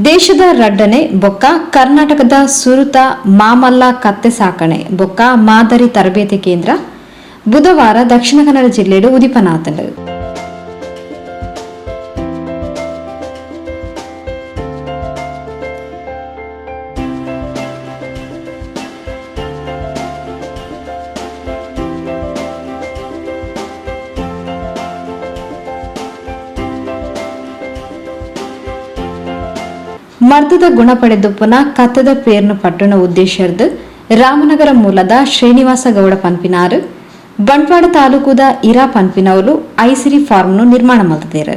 ದೇಶದ ರಡ್ಡನೆ ಬೊಕ್ಕ ಕರ್ನಾಟಕದ ಸುರುತ ಮಾಮಲ್ಲ ಕತ್ತೆ ಸಾಕಣೆ ಬೊಕ್ಕ ಮಾದರಿ ತರಬೇತಿ ಕೇಂದ್ರ ಬುಧವಾರ ದಕ್ಷಿಣ ಕನ್ನಡ ಜಿಲ್ಲೆಯ ಉದಿಪನಾತಂಡು. ಮರ್ದದ ಗುಣ ಪಡೆದುಪ್ಪನ ಕತ್ತದ ಪೇರ್ನ ಪಟ್ಟಣ ಉದ್ದೇಶರ್ದು ರಾಮನಗರ ಮೂಲದ ಶ್ರೀನಿವಾಸ ಗೌಡ ಪನ್ಪಿನಾರು ಬಂಟ್ವಾಡ ತಾಲೂಕುದ ಇರಾ ಪನ್ಪಿನವರು ಐಸಿರಿ ಫಾರ್ಮ್ನು ನಿರ್ಮಾಣ ಮಾಡಿದ್ದಾರೆ.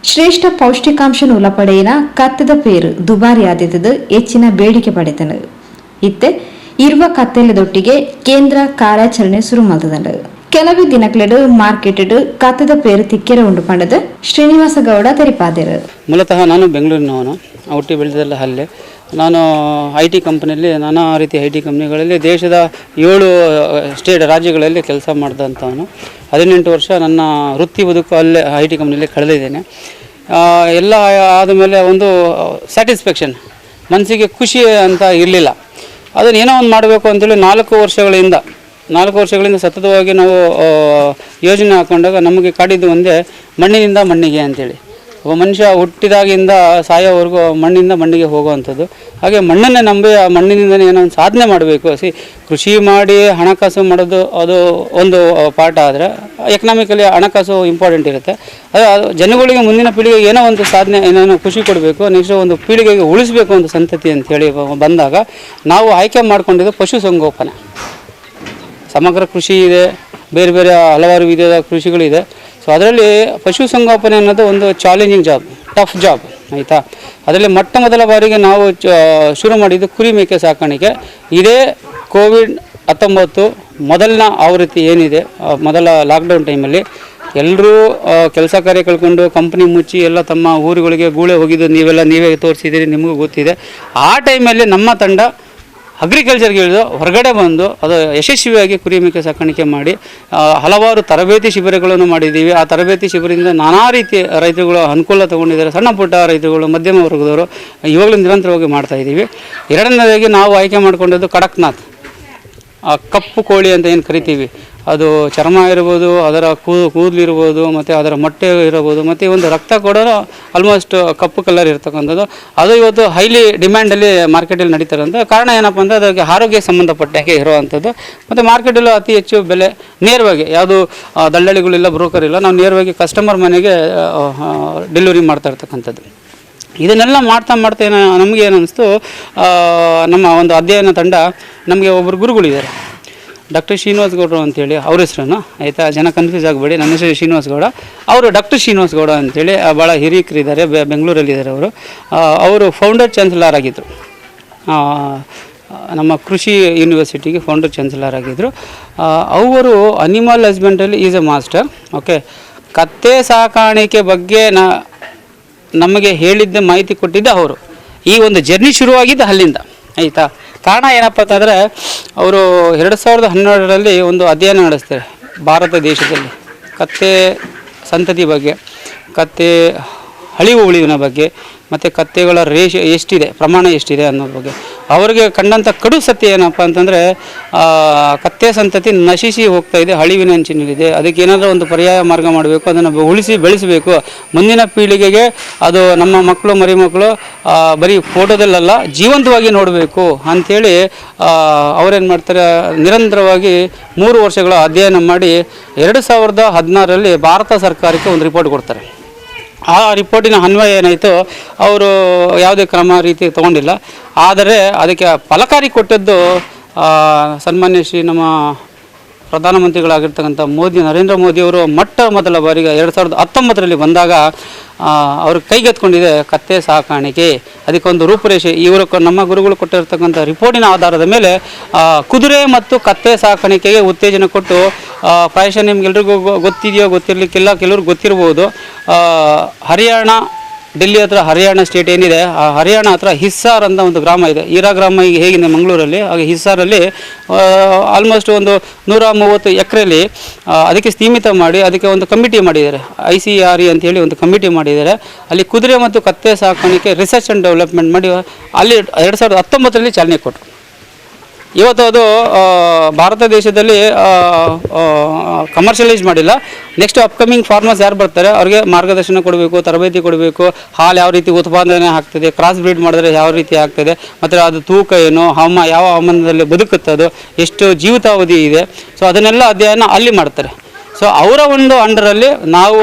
ಶ್ರೇಷ್ಠ ಪೌಷ್ಟಿಕಾಂಶ ಉಲಪಡೆಯಿನ ಕತ್ತದ ಪೇರು ದುಬಾರಿ ಆದಿದ್ದು ಹೆಚ್ಚಿನ ಬೇಡಿಕೆ ಪಡೆದನು. ಇತ್ತೆ ಇರುವ ಕತ್ತೆಲದೊಟ್ಟಿಗೆ ಕೇಂದ್ರ ಕಾರ್ಯಾಚರಣೆ ಶುರು ಮಾಡಿದಂಡು. ಕೆಲವು ದಿನಗಳು ಮಾರ್ಕೆಟ್ ಕತ್ತದ ಪೇರು ತಿಕ್ಕೆರೆ ಉಂಡು ಪಂಡದ ಶ್ರೀನಿವಾಸ ಗೌಡ ತೆರಿಪಾದರು. ಮೂಲತಃ ನಾನು ಬೆಂಗಳೂರಿನವನು, ಹುಟ್ಟಿ ಬೆಳೆದಲ್ಲ ಅಲ್ಲೇ. ನಾನು IT ಕಂಪ್ನಿಯಲ್ಲಿ ನಾನಾ ರೀತಿಯ IT ಕಂಪ್ನಿಗಳಲ್ಲಿ ದೇಶದ 7 ರಾಜ್ಯಗಳಲ್ಲಿ ಕೆಲಸ ಮಾಡಿದಂಥವನು. 18 ವರ್ಷ ನನ್ನ ವೃತ್ತಿ ಬದುಕು ಅಲ್ಲೇ IT ಕಂಪ್ನಿಯಲ್ಲಿ ಕಳೆದಿದ್ದೇನೆ. ಎಲ್ಲ ಆದಮೇಲೆ ಒಂದು ಸ್ಯಾಟಿಸ್ಫ್ಯಾಕ್ಷನ್, ಮನಸ್ಸಿಗೆ ಖುಷಿ ಅಂತ ಇರಲಿಲ್ಲ. ಅದನ್ನು ಏನೋ ಒಂದು ಮಾಡಬೇಕು ಅಂತೇಳಿ 4 ವರ್ಷಗಳಿಂದ ಸತತವಾಗಿ ನಾವು ಯೋಜನೆ ಹಾಕೊಂಡಾಗ ನಮಗೆ ಕಾಡಿದ್ದು ಒಂದೇ, ಮಣ್ಣಿನಿಂದ ಮಣ್ಣಿಗೆ ಅಂತೇಳಿ. ಒಬ್ಬ ಮನುಷ್ಯ ಹುಟ್ಟಿದಾಗಿಂದ ಸಾಯೋವರೆಗೂ ಮಣ್ಣಿಂದ ಮಣ್ಣಿಗೆ ಹೋಗುವಂಥದ್ದು. ಹಾಗೆ ಮಣ್ಣನ್ನೇ ನಂಬಿ ಆ ಮಣ್ಣಿನಿಂದನೇ ಏನೋ ಒಂದು ಸಾಧನೆ ಮಾಡಬೇಕು. ಕೃಷಿ ಮಾಡಿ ಹಣಕಾಸು ಮಾಡೋದು ಅದು ಒಂದು ಪಾಠ, ಆದರೆ ಎಕನಾಮಿಕಲಿ ಹಣಕಾಸು ಇಂಪಾರ್ಟೆಂಟ್ ಇರುತ್ತೆ. ಅದು ಜನಗಳಿಗೆ ಮುಂದಿನ ಪೀಳಿಗೆಗೆ ಏನೋ ಒಂದು ಸಾಧನೆ, ಏನೋ ಖುಷಿ ಕೊಡಬೇಕು, ನೆಕ್ಸ್ಟ್ ಒಂದು ಪೀಳಿಗೆಗೆ ಉಳಿಸಬೇಕು ಒಂದು ಸಂತತಿ ಅಂತೇಳಿ ಬಂದಾಗ ನಾವು ಆಯ್ಕೆ ಮಾಡಿಕೊಂಡಿದ್ದು ಪಶುಸಂಗೋಪನೆ. ಸಮಗ್ರ ಕೃಷಿ ಇದೆ, ಬೇರೆ ಬೇರೆ ಹಲವಾರು ವಿಧದ ಕೃಷಿಗಳಿದೆ. ಸೊ ಅದರಲ್ಲಿ ಪಶುಸಂಗೋಪನೆ ಅನ್ನೋದು ಒಂದು ಚಾಲೆಂಜಿಂಗ್ ಜಾಬ್, ಟಫ್ ಜಾಬ್, ಆಯಿತಾ. ಅದರಲ್ಲಿ ಮೊದಲ ಬಾರಿಗೆ ನಾವು ಶುರು ಮಾಡಿದ್ದು ಕುರಿ ಮೇಕೆ ಸಾಕಾಣಿಕೆ. ಇದೇ ಕೋವಿಡ್-19 ಮೊದಲನ ಆವೃತ್ತಿ ಏನಿದೆ, ಮೊದಲ ಲಾಕ್ಡೌನ್ ಟೈಮಲ್ಲಿ ಎಲ್ಲರೂ ಕೆಲಸ ಕಾರ್ಯ ಕಳ್ಕೊಂಡು ಕಂಪ್ನಿ ಮುಚ್ಚಿ ಎಲ್ಲ ತಮ್ಮ ಊರುಗಳಿಗೆ ಗೂಳೆ ಹೋಗಿದ್ದು ನೀವೇ ತೋರಿಸಿದ್ದೀರಿ, ನಿಮಗೂ ಗೊತ್ತಿದೆ. ಆ ಟೈಮಲ್ಲಿ ನಮ್ಮ ತಂಡ ಅಗ್ರಿಕಲ್ಚರ್ಗೆ ಇಳಿದು ಹೊರಗಡೆ ಬಂದು ಅದು ಯಶಸ್ವಿಯಾಗಿ ಕುರಿ ಮೇಕೆ ಸಾಕಾಣಿಕೆ ಮಾಡಿ ಹಲವಾರು ತರಬೇತಿ ಶಿಬಿರಗಳನ್ನು ಮಾಡಿದ್ದೀವಿ. ಆ ತರಬೇತಿ ಶಿಬಿರದಿಂದ ನಾನಾ ರೀತಿಯ ರೈತರುಗಳು ಅನುಕೂಲ ತೊಗೊಂಡಿದ್ದಾರೆ. ಸಣ್ಣ ಪುಟ್ಟ ರೈತರುಗಳು, ಮಧ್ಯಮ ವರ್ಗದವರು ಇವಾಗಲೂ ನಿರಂತರವಾಗಿ ಮಾಡ್ತಾಯಿದ್ದೀವಿ. ಎರಡನೇದಾಗಿ ನಾವು ಆಯ್ಕೆ ಮಾಡಿಕೊಂಡಿದ್ದು ಕಡಕ್ನಾಥ್, ಕಪ್ಪು ಕೋಳಿ ಅಂತ ಏನು ಕರಿತೀವಿ. ಅದು ಚರ್ಮ ಇರ್ಬೋದು, ಅದರ ಕೂದಲಿರ್ಬೋದು, ಮತ್ತು ಅದರ ಮೊಟ್ಟೆ ಇರಬಹುದು, ಮತ್ತು ಒಂದು ರಕ್ತ ಕೂಡ ಆಲ್ಮೋಸ್ಟ್ ಕಪ್ಪು ಕಲರ್ ಇರ್ತಕ್ಕಂಥದ್ದು. ಅದು ಇವತ್ತು ಹೈಲಿ ಡಿಮ್ಯಾಂಡಲ್ಲಿ ಮಾರ್ಕೆಟಲ್ಲಿ ನಡೀತಾರಂಥ ಕಾರಣ ಏನಪ್ಪ ಅಂದರೆ ಅದಕ್ಕೆ ಆರೋಗ್ಯಕ್ಕೆ ಸಂಬಂಧಪಟ್ಟಾಗೆ ಇರುವಂಥದ್ದು. ಮತ್ತು ಮಾರ್ಕೆಟಲ್ಲೂ ಅತಿ ಹೆಚ್ಚು ಬೆಲೆ, ನೇರವಾಗಿ ಯಾವುದು ದಲ್ಲಾಳಿಗಳಿಲ್ಲ, ಬ್ರೋಕರ್ ಇಲ್ಲ, ನಾವು ನೇರವಾಗಿ ಕಸ್ಟಮರ್ ಮನೆಗೆ ಡೆಲಿವರಿ ಮಾಡ್ತಾ ಇರ್ತಕ್ಕಂಥದ್ದು. ಇದನ್ನೆಲ್ಲ ಮಾಡ್ತಾ ನಮಗೆ ಏನು ಅನಿಸ್ತು, ನಮ್ಮ ಒಂದು ಅಧ್ಯಯನ ತಂಡ, ನಮಗೆ ಒಬ್ಬರು ಗುರುಗಳಿದ್ದಾರೆ, ಡಾಕ್ಟರ್ ಶ್ರೀನಿವಾಸ ಗೌಡರು ಅಂತೇಳಿ ಅವ್ರ ಹೆಸರನ್ನು, ಆಯಿತಾ, ಜನ ಕನ್ಫ್ಯೂಸ್ ಆಗಬೇಡಿ. ನನ್ನ ಹೆಸರು ಶ್ರೀನಿವಾಸ ಗೌಡ, ಅವರು ಡಾಕ್ಟರ್ ಶ್ರೀನಿವಾಸ ಗೌಡ ಅಂತೇಳಿ ಭಾಳ ಹಿರಿಯರಿದ್ದಾರೆ, ಬೆಂಗಳೂರಲ್ಲಿದ್ದಾರೆ. ಅವರು ಫೌಂಡರ್ ಚಾನ್ಸಲರ್ ಆಗಿದ್ದರು, ನಮ್ಮ ಕೃಷಿ ಯೂನಿವರ್ಸಿಟಿಗೆ ಫೌಂಡರ್ ಚಾನ್ಸಲರ್ ಆಗಿದ್ದರು. ಅವರು ಅನಿಮಲ್ ಹಸ್ಬೆಂಡ್ರಲ್ಲಿ ಈಸ್ ಎ ಮಾಸ್ಟರ್. ಓಕೆ, ಕತ್ತೆ ಸಾಕಾಣಿಕೆ ಬಗ್ಗೆ ನಮಗೆ ಹೇಳಿದ್ದ ಮಾಹಿತಿ ಕೊಟ್ಟಿದ್ದೆ ಅವರು. ಈ ಒಂದು ಜರ್ನಿ ಶುರುವಾಗಿದ್ದು ಅಲ್ಲಿಂದ, ಆಯಿತಾ. ಕಾರಣ ಏನಪ್ಪ ಅಂತಂದರೆ, ಅವರು 2012ರಲ್ಲಿ ಒಂದು ಅಧ್ಯಯನ ನಡೆಸ್ತಾರೆ ಭಾರತ ದೇಶದಲ್ಲಿ ಕತ್ತೆ ಸಂತತಿ ಬಗ್ಗೆ, ಕತ್ತೆ ಅಳಿವು ಉಳಿವಿನ ಬಗ್ಗೆ, ಮತ್ತು ಕತ್ತೆಗಳ ಎಷ್ಟಿದೆ, ಪ್ರಮಾಣ ಎಷ್ಟಿದೆ ಅನ್ನೋದ್ರ ಬಗ್ಗೆ ಅವರಿಗೆ ಕಂಡಂಥ ಕಡು ಸತ್ಯ ಏನಪ್ಪ ಅಂತಂದರೆ, ಕತ್ತೆ ಸಂತತಿ ನಶಿಸಿ ಹೋಗ್ತಾ ಇದೆ, ಅಳಿವಿನ ಅಂಚಿನಲ್ಲಿದೆ. ಅದಕ್ಕೆ ಏನಾದರೂ ಒಂದು ಪರ್ಯಾಯ ಮಾರ್ಗ ಮಾಡಬೇಕು, ಅದನ್ನು ಉಳಿಸಿ ಬೆಳೆಸಬೇಕು, ಮುಂದಿನ ಪೀಳಿಗೆಗೆ ಅದು ನಮ್ಮ ಮಕ್ಕಳು ಮರಿಮಕ್ಕಳು ಬರೀ ಫೋಟೋದಲ್ಲ ಜೀವಂತವಾಗಿ ನೋಡಬೇಕು ಅಂಥೇಳಿ ಅವರೇನು ಮಾಡ್ತಾರೆ, ನಿರಂತರವಾಗಿ 3 ವರ್ಷಗಳ ಅಧ್ಯಯನ ಮಾಡಿ 2016ರಲ್ಲಿ ಭಾರತ ಸರ್ಕಾರಕ್ಕೆ ಒಂದು ರಿಪೋರ್ಟ್ ಕೊಡ್ತಾರೆ. ಆ ರಿಪೋರ್ಟಿನ ಅನ್ವಯ ಏನಾಯಿತು, ಅವರು ಯಾವುದೇ ಕ್ರಮ ರೀತಿ ತೊಗೊಂಡಿಲ್ಲ. ಆದರೆ ಅದಕ್ಕೆ ಫಲಕಾರಿ ಕೊಟ್ಟದ್ದು ಸನ್ಮಾನ್ಯ ಶ್ರೀ ನಮ್ಮ ಪ್ರಧಾನಮಂತ್ರಿಗಳಾಗಿರ್ತಕ್ಕಂಥ ನರೇಂದ್ರ ಮೋದಿಯವರು ಮೊದಲ ಬಾರಿಗೆ 2019ರಲ್ಲಿ ಬಂದಾಗ ಅವರು ಕೈಗೆತ್ಕೊಂಡಿದೆ ಕತ್ತೆ ಸಾಕಾಣಿಕೆ. ಅದಕ್ಕೊಂದು ರೂಪುರೇಷೆ ನಮ್ಮ ಗುರುಗಳು ಕೊಟ್ಟಿರ್ತಕ್ಕಂಥ ರಿಪೋರ್ಟಿನ ಆಧಾರದ ಮೇಲೆ ಕುದುರೆ ಮತ್ತು ಕತ್ತೆ ಸಾಕಾಣಿಕೆಗೆ ಉತ್ತೇಜನ ಕೊಟ್ಟು, ಪ್ರಾಯಶಃ ನಿಮ್ಗೆಲ್ರಿಗೂ ಗೊತ್ತಿದೆಯೋ ಗೊತ್ತಿರಲಿಕ್ಕಿಲ್ಲ, ಕೆಲವ್ರಿಗೆ ಗೊತ್ತಿರ್ಬೋದು, ಹರಿಯಾಣ ಡೆಲ್ಲಿ ಹತ್ರ ಹರಿಯಾಣ ಸ್ಟೇಟ್ ಏನಿದೆ, ಆ ಹರಿಯಾಣ ಹತ್ರ ಹಿಸ್ಸಾರ್ ಅಂತ ಒಂದು ಗ್ರಾಮ ಇದೆ. ಈರಾ ಗ್ರಾಮ ಈಗ ಹೇಗಿದೆ ಮಂಗಳೂರಲ್ಲಿ, ಹಾಗೆ ಹಿಸ್ಸಾರಲ್ಲಿ ಆಲ್ಮೋಸ್ಟ್ ಒಂದು 130 ಎಕರೆಯಲ್ಲಿ ಅದಕ್ಕೆ ಸೀಮಿತ ಮಾಡಿ ಅದಕ್ಕೆ ಒಂದು ಕಮಿಟಿ ಮಾಡಿದ್ದಾರೆ. ICRE ಅಂತೇಳಿ ಒಂದು ಕಮಿಟಿ ಮಾಡಿದ್ದಾರೆ. ಅಲ್ಲಿ ಕುದುರೆ ಮತ್ತು ಕತ್ತೆ ಸಾಕಾಣಿಕೆ ರಿಸರ್ಚ್ ಆ್ಯಂಡ್ ಡೆವಲಪ್ಮೆಂಟ್ ಮಾಡಿ ಅಲ್ಲಿ 2019ರಲ್ಲಿ ಚಾಲನೆ ಕೊಟ್ಟರು. ಇವತ್ತು ಅದು ಭಾರತ ದೇಶದಲ್ಲಿ ಕಮರ್ಷಿಯಲೈಸ್ ಮಾಡಿಲ್ಲ. ನೆಕ್ಸ್ಟ್ ಅಪ್ಕಮಿಂಗ್ ಫಾರ್ಮರ್ಸ್ ಯಾರು ಬರ್ತಾರೆ ಅವ್ರಿಗೆ ಮಾರ್ಗದರ್ಶನ ಕೊಡಬೇಕು, ತರಬೇತಿ ಕೊಡಬೇಕು. ಹಾಲು ಯಾವ ರೀತಿ ಉತ್ಪಾದನೆ ಆಗ್ತದೆ, ಕ್ರಾಸ್ ಬ್ರೀಡ್ ಮಾಡಿದ್ರೆ ಯಾವ ರೀತಿ ಆಗ್ತದೆ, ಮತ್ತು ಅದು ತೂಕ ಏನು, ಯಾವ ಹವಾಮಾನದಲ್ಲಿ ಬದುಕುತ್ತದೋ, ಎಷ್ಟು ಜೀವಿತಾವಧಿ ಇದೆ, ಸೊ ಅದನ್ನೆಲ್ಲ ಅಧ್ಯಯನ ಅಲ್ಲಿ ಮಾಡ್ತಾರೆ. ಸೊ ಅವರ ಒಂದು ಅಂಡರಲ್ಲಿ ನಾವು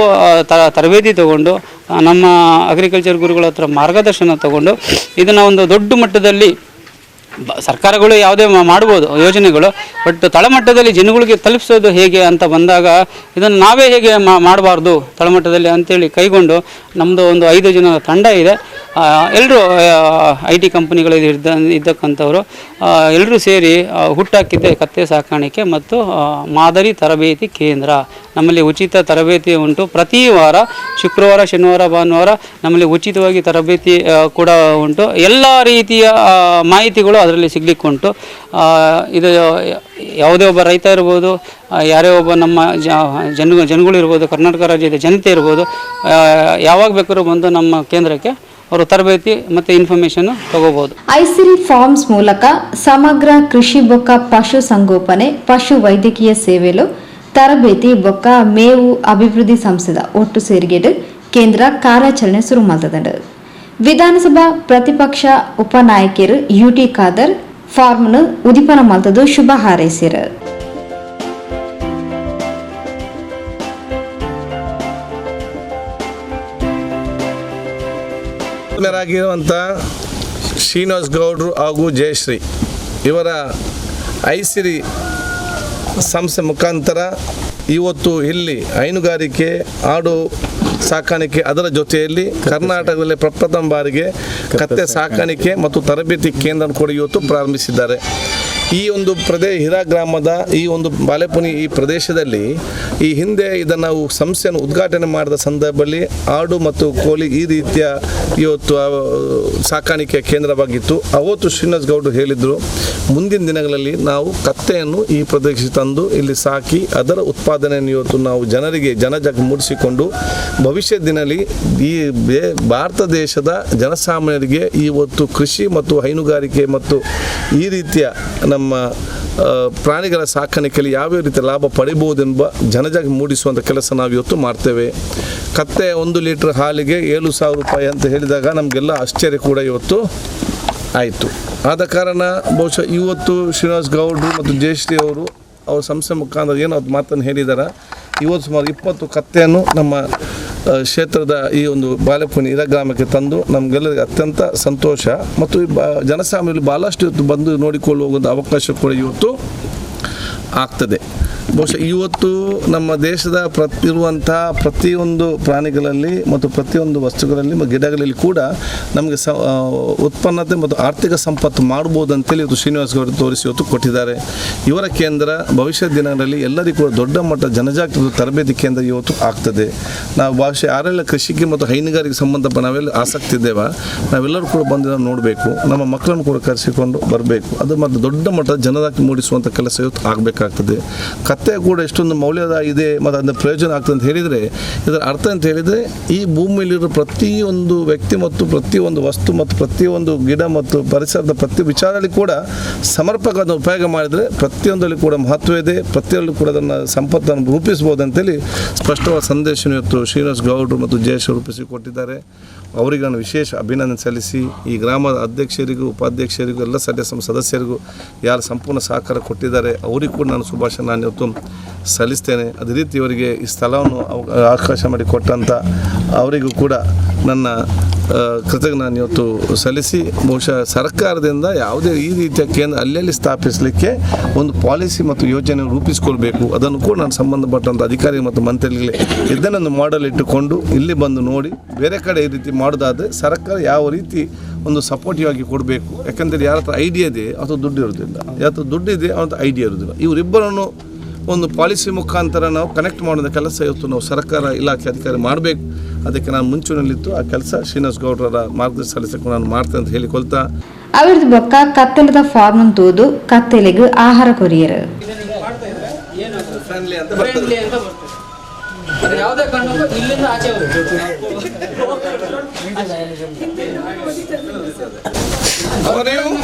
ತರಬೇತಿ ತಗೊಂಡು ನಮ್ಮ ಅಗ್ರಿಕಲ್ಚರ್ ಗುರುಗಳ ಹತ್ರ ಮಾರ್ಗದರ್ಶನ ತಗೊಂಡು ಇದನ್ನು ಒಂದು ದೊಡ್ಡ ಮಟ್ಟದಲ್ಲಿ ಸರ್ಕಾರಗಳು ಯಾವುದೇ ಮಾಡ್ಬೋದು ಯೋಜನೆಗಳು, ಬಟ್ ತಳಮಟ್ಟದಲ್ಲಿ ಜನಗಳಿಗೆ ತಲುಪಿಸೋದು ಹೇಗೆ ಅಂತ ಬಂದಾಗ ಇದನ್ನು ನಾವೇ ಹೇಗೆ ಮಾಡಬಾರ್ದು ತಳಮಟ್ಟದಲ್ಲಿ ಅಂತೇಳಿ ಕೈಗೊಂಡು ನಮ್ಮದು ಒಂದು 5 ಜನರ ತಂಡ ಇದೆ. ಎಲ್ಲರೂ IT ಕಂಪನಿಗಳಲ್ಲಿ ಇದ್ದಕ್ಕಂಥವರು ಎಲ್ಲರೂ ಸೇರಿ ಹುಟ್ಟಾಕಿದ್ದೆ ಕತ್ತೆ ಸಾಕಾಣಿಕೆ ಮತ್ತು ಮಾದರಿ ತರಬೇತಿ ಕೇಂದ್ರ. ನಮ್ಮಲ್ಲಿ ಉಚಿತ ತರಬೇತಿ ಉಂಟು. ಪ್ರತಿ ವಾರ ಶುಕ್ರವಾರ, ಶನಿವಾರ, ಭಾನುವಾರ ನಮ್ಮಲ್ಲಿ ಉಚಿತವಾಗಿ ತರಬೇತಿ ಕೂಡ ಉಂಟು. ಎಲ್ಲ ರೀತಿಯ ಮಾಹಿತಿಗಳು ಅದರಲ್ಲಿ ಸಿಗಲಿಕ್ಕೆ ಉಂಟು. ಇದು ಯಾವುದೇ ಒಬ್ಬ ರೈತ ಇರ್ಬೋದು, ಯಾರೇ ಒಬ್ಬ ನಮ್ಮ ಜನಗಳು ಇರ್ಬೋದು, ಕರ್ನಾಟಕ ರಾಜ್ಯದ ಜನತೆ ಇರ್ಬೋದು, ಯಾವಾಗ ಬೇಕಾದ್ರೂ ಬಂದು ನಮ್ಮ ಕೇಂದ್ರಕ್ಕೆ ಅವರು ತರಬೇತಿ ಮತ್ತು ಇನ್ಫಾರ್ಮೇಷನ್ ತಗೋಬಹುದು. ಐಸಿರಿ ಫಾರ್ಮ್ಸ್ ಮೂಲಕ ಸಮಗ್ರ ಕೃಷಿ ಬೊಕ್ಕ ಪಶು ಸಂಗೋಪನೆ, ಪಶು ವೈದ್ಯಕೀಯ ಸೇವೆಲು ತರಬೇತಿ ಬೊಕ್ಕ ಮೇವು ಅಭಿವೃದ್ಧಿ ಸಂಸ್ಥೆದ ಒಟ್ಟು ಸೇರಿಗೆಡು ಕೇಂದ್ರ ಕಾರ್ಯಾಚರಣೆ ಶುರು ಮಾಡ್ತದೆ. ವಿಧಾನಸಭಾ ಪ್ರತಿಪಕ್ಷ ಉಪನಾಯಕರು UT ಖಾದರ್ ಫಾರ್ಮ್ನು ಉದಿಪನ ಮಲ್ತದು ಶುಭ ಹಾರೈಸಿರು. ಆಗಿರುವಂಥ ಶ್ರೀನಿವಾಸ್ ಗೌಡ್ರು ಹಾಗೂ ಜಯಶ್ರೀ ಇವರ ಐಸಿರಿ ಸಂಸ್ಥೆ ಮುಖಾಂತರ ಇವತ್ತು ಇಲ್ಲಿ ಹೈನುಗಾರಿಕೆ, ಆಡು ಸಾಕಾಣಿಕೆ ಅದರ ಜೊತೆಯಲ್ಲಿ ಕರ್ನಾಟಕದಲ್ಲಿ ಪ್ರಪ್ರಥಮ ಬಾರಿಗೆ ಕತ್ತೆ ಸಾಕಾಣಿಕೆ ಮತ್ತು ತರಬೇತಿ ಕೇಂದ್ರ ಕೂಡ ಇವತ್ತು ಪ್ರಾರಂಭಿಸಿದ್ದಾರೆ. ಈ ಒಂದು ಹಿರಾ ಗ್ರಾಮದ ಈ ಒಂದು ಬಾಲೆಪುನಿ ಈ ಪ್ರದೇಶದಲ್ಲಿ ಈ ಹಿಂದೆ ಇದನ್ನು ನಾವು ಸಂಸ್ಥೆಯನ್ನು ಉದ್ಘಾಟನೆ ಮಾಡಿದ ಸಂದರ್ಭದಲ್ಲಿ ಆಡು ಮತ್ತು ಕೋಳಿ ಈ ರೀತಿಯ ಇವತ್ತು ಸಾಕಾಣಿಕೆ ಕೇಂದ್ರವಾಗಿತ್ತು. ಅವತ್ತು ಶ್ರೀನಿವಾಸ್ ಗೌಡರು ಹೇಳಿದರು, ಮುಂದಿನ ದಿನಗಳಲ್ಲಿ ನಾವು ಕತ್ತೆಯನ್ನು ಈ ಪ್ರದೇಶಕ್ಕೆ ತಂದು ಇಲ್ಲಿ ಸಾಕಿ ಅದರ ಉತ್ಪಾದನೆಯನ್ನು ಇವತ್ತು ನಾವು ಜನಜಾಗ ಮೂಡಿಸಿಕೊಂಡು ಭವಿಷ್ಯದ ದಿನದಲ್ಲಿ ಈ ಭಾರತ ದೇಶದ ಜನಸಾಮಾನ್ಯರಿಗೆ ಇವತ್ತು ಕೃಷಿ ಮತ್ತು ಹೈನುಗಾರಿಕೆ ಮತ್ತು ಈ ರೀತಿಯ ನಮ್ಮ ಪ್ರಾಣಿಗಳ ಸಾಕಾಣಿಕೆಯಲ್ಲಿ ಯಾವ್ಯಾವ ರೀತಿಯ ಲಾಭ ಪಡಿಬಹುದೆಂಬ ಜನಜಾಗ ಮೂಡಿಸುವಂಥ ಕೆಲಸ ನಾವು ಇವತ್ತು ಮಾಡ್ತೇವೆ. ಕತ್ತೆ 1 ಲೀಟ್ರ್ ಹಾಲಿಗೆ 7,000 ರೂಪಾಯಿ ಅಂತ ಹೇಳಿದಾಗ ನಮಗೆಲ್ಲ ಆಶ್ಚರ್ಯ ಕೂಡ ಇವತ್ತು ಆಯಿತು. ಆದ ಕಾರಣ ಬಹುಶಃ ಇವತ್ತು ಶ್ರೀನಿವಾಸ್ ಗೌಡ್ರು ಮತ್ತು ಜಯಶ್ರೀ ಅವರು ಅವ್ರ ಸಂಸ್ಥೆ ಮುಖಾಂತರ ಏನು ಅದು ಮಾತನ್ನು ಹೇಳಿದ್ದಾರೆ. ಇವತ್ತು ಸುಮಾರು 20 ಕತ್ತೆಯನ್ನು ನಮ್ಮ ಕ್ಷೇತ್ರದ ಈ ಒಂದು ಬಾಲೆಪುನಿ ಹಿರಾ ಗ್ರಾಮಕ್ಕೆ ತಂದು ನಮಗೆಲ್ಲರಿಗೆ ಅತ್ಯಂತ ಸಂತೋಷ ಮತ್ತು ಜನಸಾಮಾನ್ಯರು ಭಾಳಷ್ಟು ಇವತ್ತು ಬಂದು ನೋಡಿಕೊಳ್ಳುವ ಒಂದು ಅವಕಾಶ ಕೂಡ ಇವತ್ತು ಆಗ್ತದೆ. ಬಹುಶಃ ಇವತ್ತು ನಮ್ಮ ದೇಶದ ಇರುವಂಥ ಪ್ರತಿಯೊಂದು ಪ್ರಾಣಿಗಳಲ್ಲಿ ಮತ್ತು ಪ್ರತಿಯೊಂದು ವಸ್ತುಗಳಲ್ಲಿ ಮತ್ತು ಗಿಡಗಳಲ್ಲಿ ಕೂಡ ನಮಗೆ ಉತ್ಪನ್ನತೆ ಮತ್ತು ಆರ್ಥಿಕ ಸಂಪತ್ತು ಮಾಡ್ಬೋದು ಅಂತೇಳಿ ಇವತ್ತು ಶ್ರೀನಿವಾಸ್ ಗೌಡರು ತೋರಿಸಿ ಇವತ್ತು ಕೊಟ್ಟಿದ್ದಾರೆ. ಇವರ ಕೇಂದ್ರ ಭವಿಷ್ಯದ ದಿನಗಳಲ್ಲಿ ಎಲ್ಲರಿಗೂ ಕೂಡ ದೊಡ್ಡ ಮಟ್ಟ ಜನಜಾಗೃತಿ ತರಬೇತಿ ಕೇಂದ್ರ ಇವತ್ತು ಆಗ್ತದೆ. ನಾವು ಬಹುಶಃ ಯಾರೆಲ್ಲ ಕೃಷಿಗೆ ಮತ್ತು ಹೈನುಗಾರಿಕೆ ಸಂಬಂಧಪಟ್ಟ ನಾವೆಲ್ಲ ಆಸಕ್ತಿ ಇದ್ದೇವೆ, ನಾವೆಲ್ಲರೂ ಕೂಡ ಬಂದು ನೋಡಬೇಕು, ನಮ್ಮ ಮಕ್ಕಳನ್ನು ಕೂಡ ಕರೆಸಿಕೊಂಡು ಬರಬೇಕು. ಅದು ಮತ್ತು ದೊಡ್ಡ ಮಟ್ಟದ ಜನಜಾಗೃತಿ ಮೂಡಿಸುವಂಥ ಕೆಲಸ ಇವತ್ತು ಆಗಬೇಕಾಗ್ತದೆ. ಕತ್ತೆ ಕೂಡ ಎಷ್ಟೊಂದು ಮೌಲ್ಯದ ಇದೆ ಮತ್ತು ಅದನ್ನ ಪ್ರಯೋಜನ ಆಗ್ತದೆ ಅಂತ ಹೇಳಿದರೆ ಇದರ ಅರ್ಥ ಅಂತ ಹೇಳಿದರೆ ಈ ಭೂಮಿಯಲ್ಲಿರೋ ಪ್ರತಿಯೊಂದು ವ್ಯಕ್ತಿ ಮತ್ತು ಪ್ರತಿಯೊಂದು ವಸ್ತು ಮತ್ತು ಪ್ರತಿಯೊಂದು ಗಿಡ ಮತ್ತು ಪರಿಸರದ ಪ್ರತಿ ವಿಚಾರದಲ್ಲಿ ಕೂಡ ಸಮರ್ಪಕವಾದ ಉಪಯೋಗ ಮಾಡಿದರೆ ಪ್ರತಿಯೊಂದರಲ್ಲಿ ಕೂಡ ಮಹತ್ವ ಇದೆ, ಪ್ರತಿಯೊಂದು ಕೂಡ ಅದನ್ನು ಸಂಪತ್ತನ್ನು ರೂಪಿಸ್ಬೋದು ಅಂತೇಳಿ ಸ್ಪಷ್ಟವಾದ ಸಂದೇಶವನ್ನು ಇವತ್ತು ಶ್ರೀನಿವಾಸ್ ಗೌಡ್ರು ಮತ್ತು ಜಯೇಶ್ ರೂಪಿಸಿಕೊಟ್ಟಿದ್ದಾರೆ. ಅವರಿಗೆ ನಾನು ವಿಶೇಷ ಅಭಿನಂದನೆ ಸಲ್ಲಿಸಿ ಈ ಗ್ರಾಮದ ಅಧ್ಯಕ್ಷರಿಗೂ ಉಪಾಧ್ಯಕ್ಷರಿಗೂ ಎಲ್ಲ ಸದಸ್ಯರಿಗೂ ಯಾರು ಸಂಪೂರ್ಣ ಸಹಕಾರ ಕೊಟ್ಟಿದ್ದಾರೆ ಅವರಿಗೂ ಕೂಡ ನಾನು ಶುಭಾಶಯ ನಾನು ಇವತ್ತು ಸಲ್ಲಿಸ್ತೇನೆ. ಅದೇ ರೀತಿ ಇವರಿಗೆ ಈ ಸ್ಥಳವನ್ನು ಅವಕಾಶ ಮಾಡಿ ಕೊಟ್ಟಂಥ ಅವರಿಗೂ ಕೂಡ ನನ್ನ ಕೃತಜ್ಞತೆ ಇವತ್ತು ಸಲ್ಲಿಸಿ ಬಹುಶಃ ಸರ್ಕಾರದಿಂದ ಯಾವುದೇ ಈ ರೀತಿಯ ಕೇಂದ್ರ ಅಲ್ಲಲ್ಲಿ ಸ್ಥಾಪಿಸಲಿಕ್ಕೆ ಒಂದು ಪಾಲಿಸಿ ಮತ್ತು ಯೋಜನೆ ರೂಪಿಸಿಕೊಳ್ಬೇಕು. ಅದನ್ನು ಕೂಡ ನಾನು ಸಂಬಂಧಪಟ್ಟಂಥ ಅಧಿಕಾರಿ ಮತ್ತು ಮಂತ್ರಿಗಳಿಗೆ ಇದನ್ನೊಂದು ಮಾಡೆಲ್ ಇಟ್ಟುಕೊಂಡು ಇಲ್ಲಿ ಬಂದು ನೋಡಿ ಬೇರೆ ಕಡೆ ಈ ರೀತಿ ಮಾಡೋದಾದರೆ ಸರ್ಕಾರ ಯಾವ ರೀತಿ ಒಂದು ಸಪೋರ್ಟಿವ್ ಆಗಿ ಕೊಡಬೇಕು. ಯಾಕಂದರೆ ಯಾರ ಹತ್ರ ಐಡಿಯಾ ಇದೆ ಅಥವಾ ದುಡ್ಡು ಇರೋದಿಲ್ಲ, ಯಾರ ಹತ್ರ ದುಡ್ಡಿದೆ ಅವನ ಹತ್ರ ಐಡಿಯಾ ಇರೋದಿಲ್ಲ. ಇವರಿಬ್ಬರನ್ನು ಒಂದು ಪಾಲಿಸಿ ಮುಖಾಂತರ ನಾವು ಕನೆಕ್ಟ್ ಮಾಡೋದ ಕೆಲಸ ಇವತ್ತು ನಾವು ಸರ್ಕಾರ ಇಲಾಖೆ ಅಧಿಕಾರಿ ಮಾಡಬೇಕು. ಅದಕ್ಕೆ ನಾನು ಮುಂಚೂಣಿಯಲ್ಲಿತ್ತು ಆ ಕೆಲಸ ಶ್ರೀನಿವಾಸ್ ಗೌಡ್ರರ ಮಾರ್ಗದರ್ಶನ ನಾನು ಮಾಡ್ತೇನೆ ಅಂತ ಹೇಳಿಕೊಳ್ತಾ ಅವರದು ಬೊಕ್ಕ ಕತ್ತಲದ ಫಾರ್ಮ್ ತೂದು ಕತ್ತಲೆಗೆ ಆಹಾರ ಕೊರಿಯರು. ಫ್ರೆಂಡ್ಲಿ ಅಂತ ಫ್ರೆಂಡ್ಲಿ ಅಂತ ಬರ್ತದೆ. ಅದು ಯಾವುದೇ ಕಾರಣಕ್ಕೂ ಇಲ್ಲಿಂದ ಆಚೆ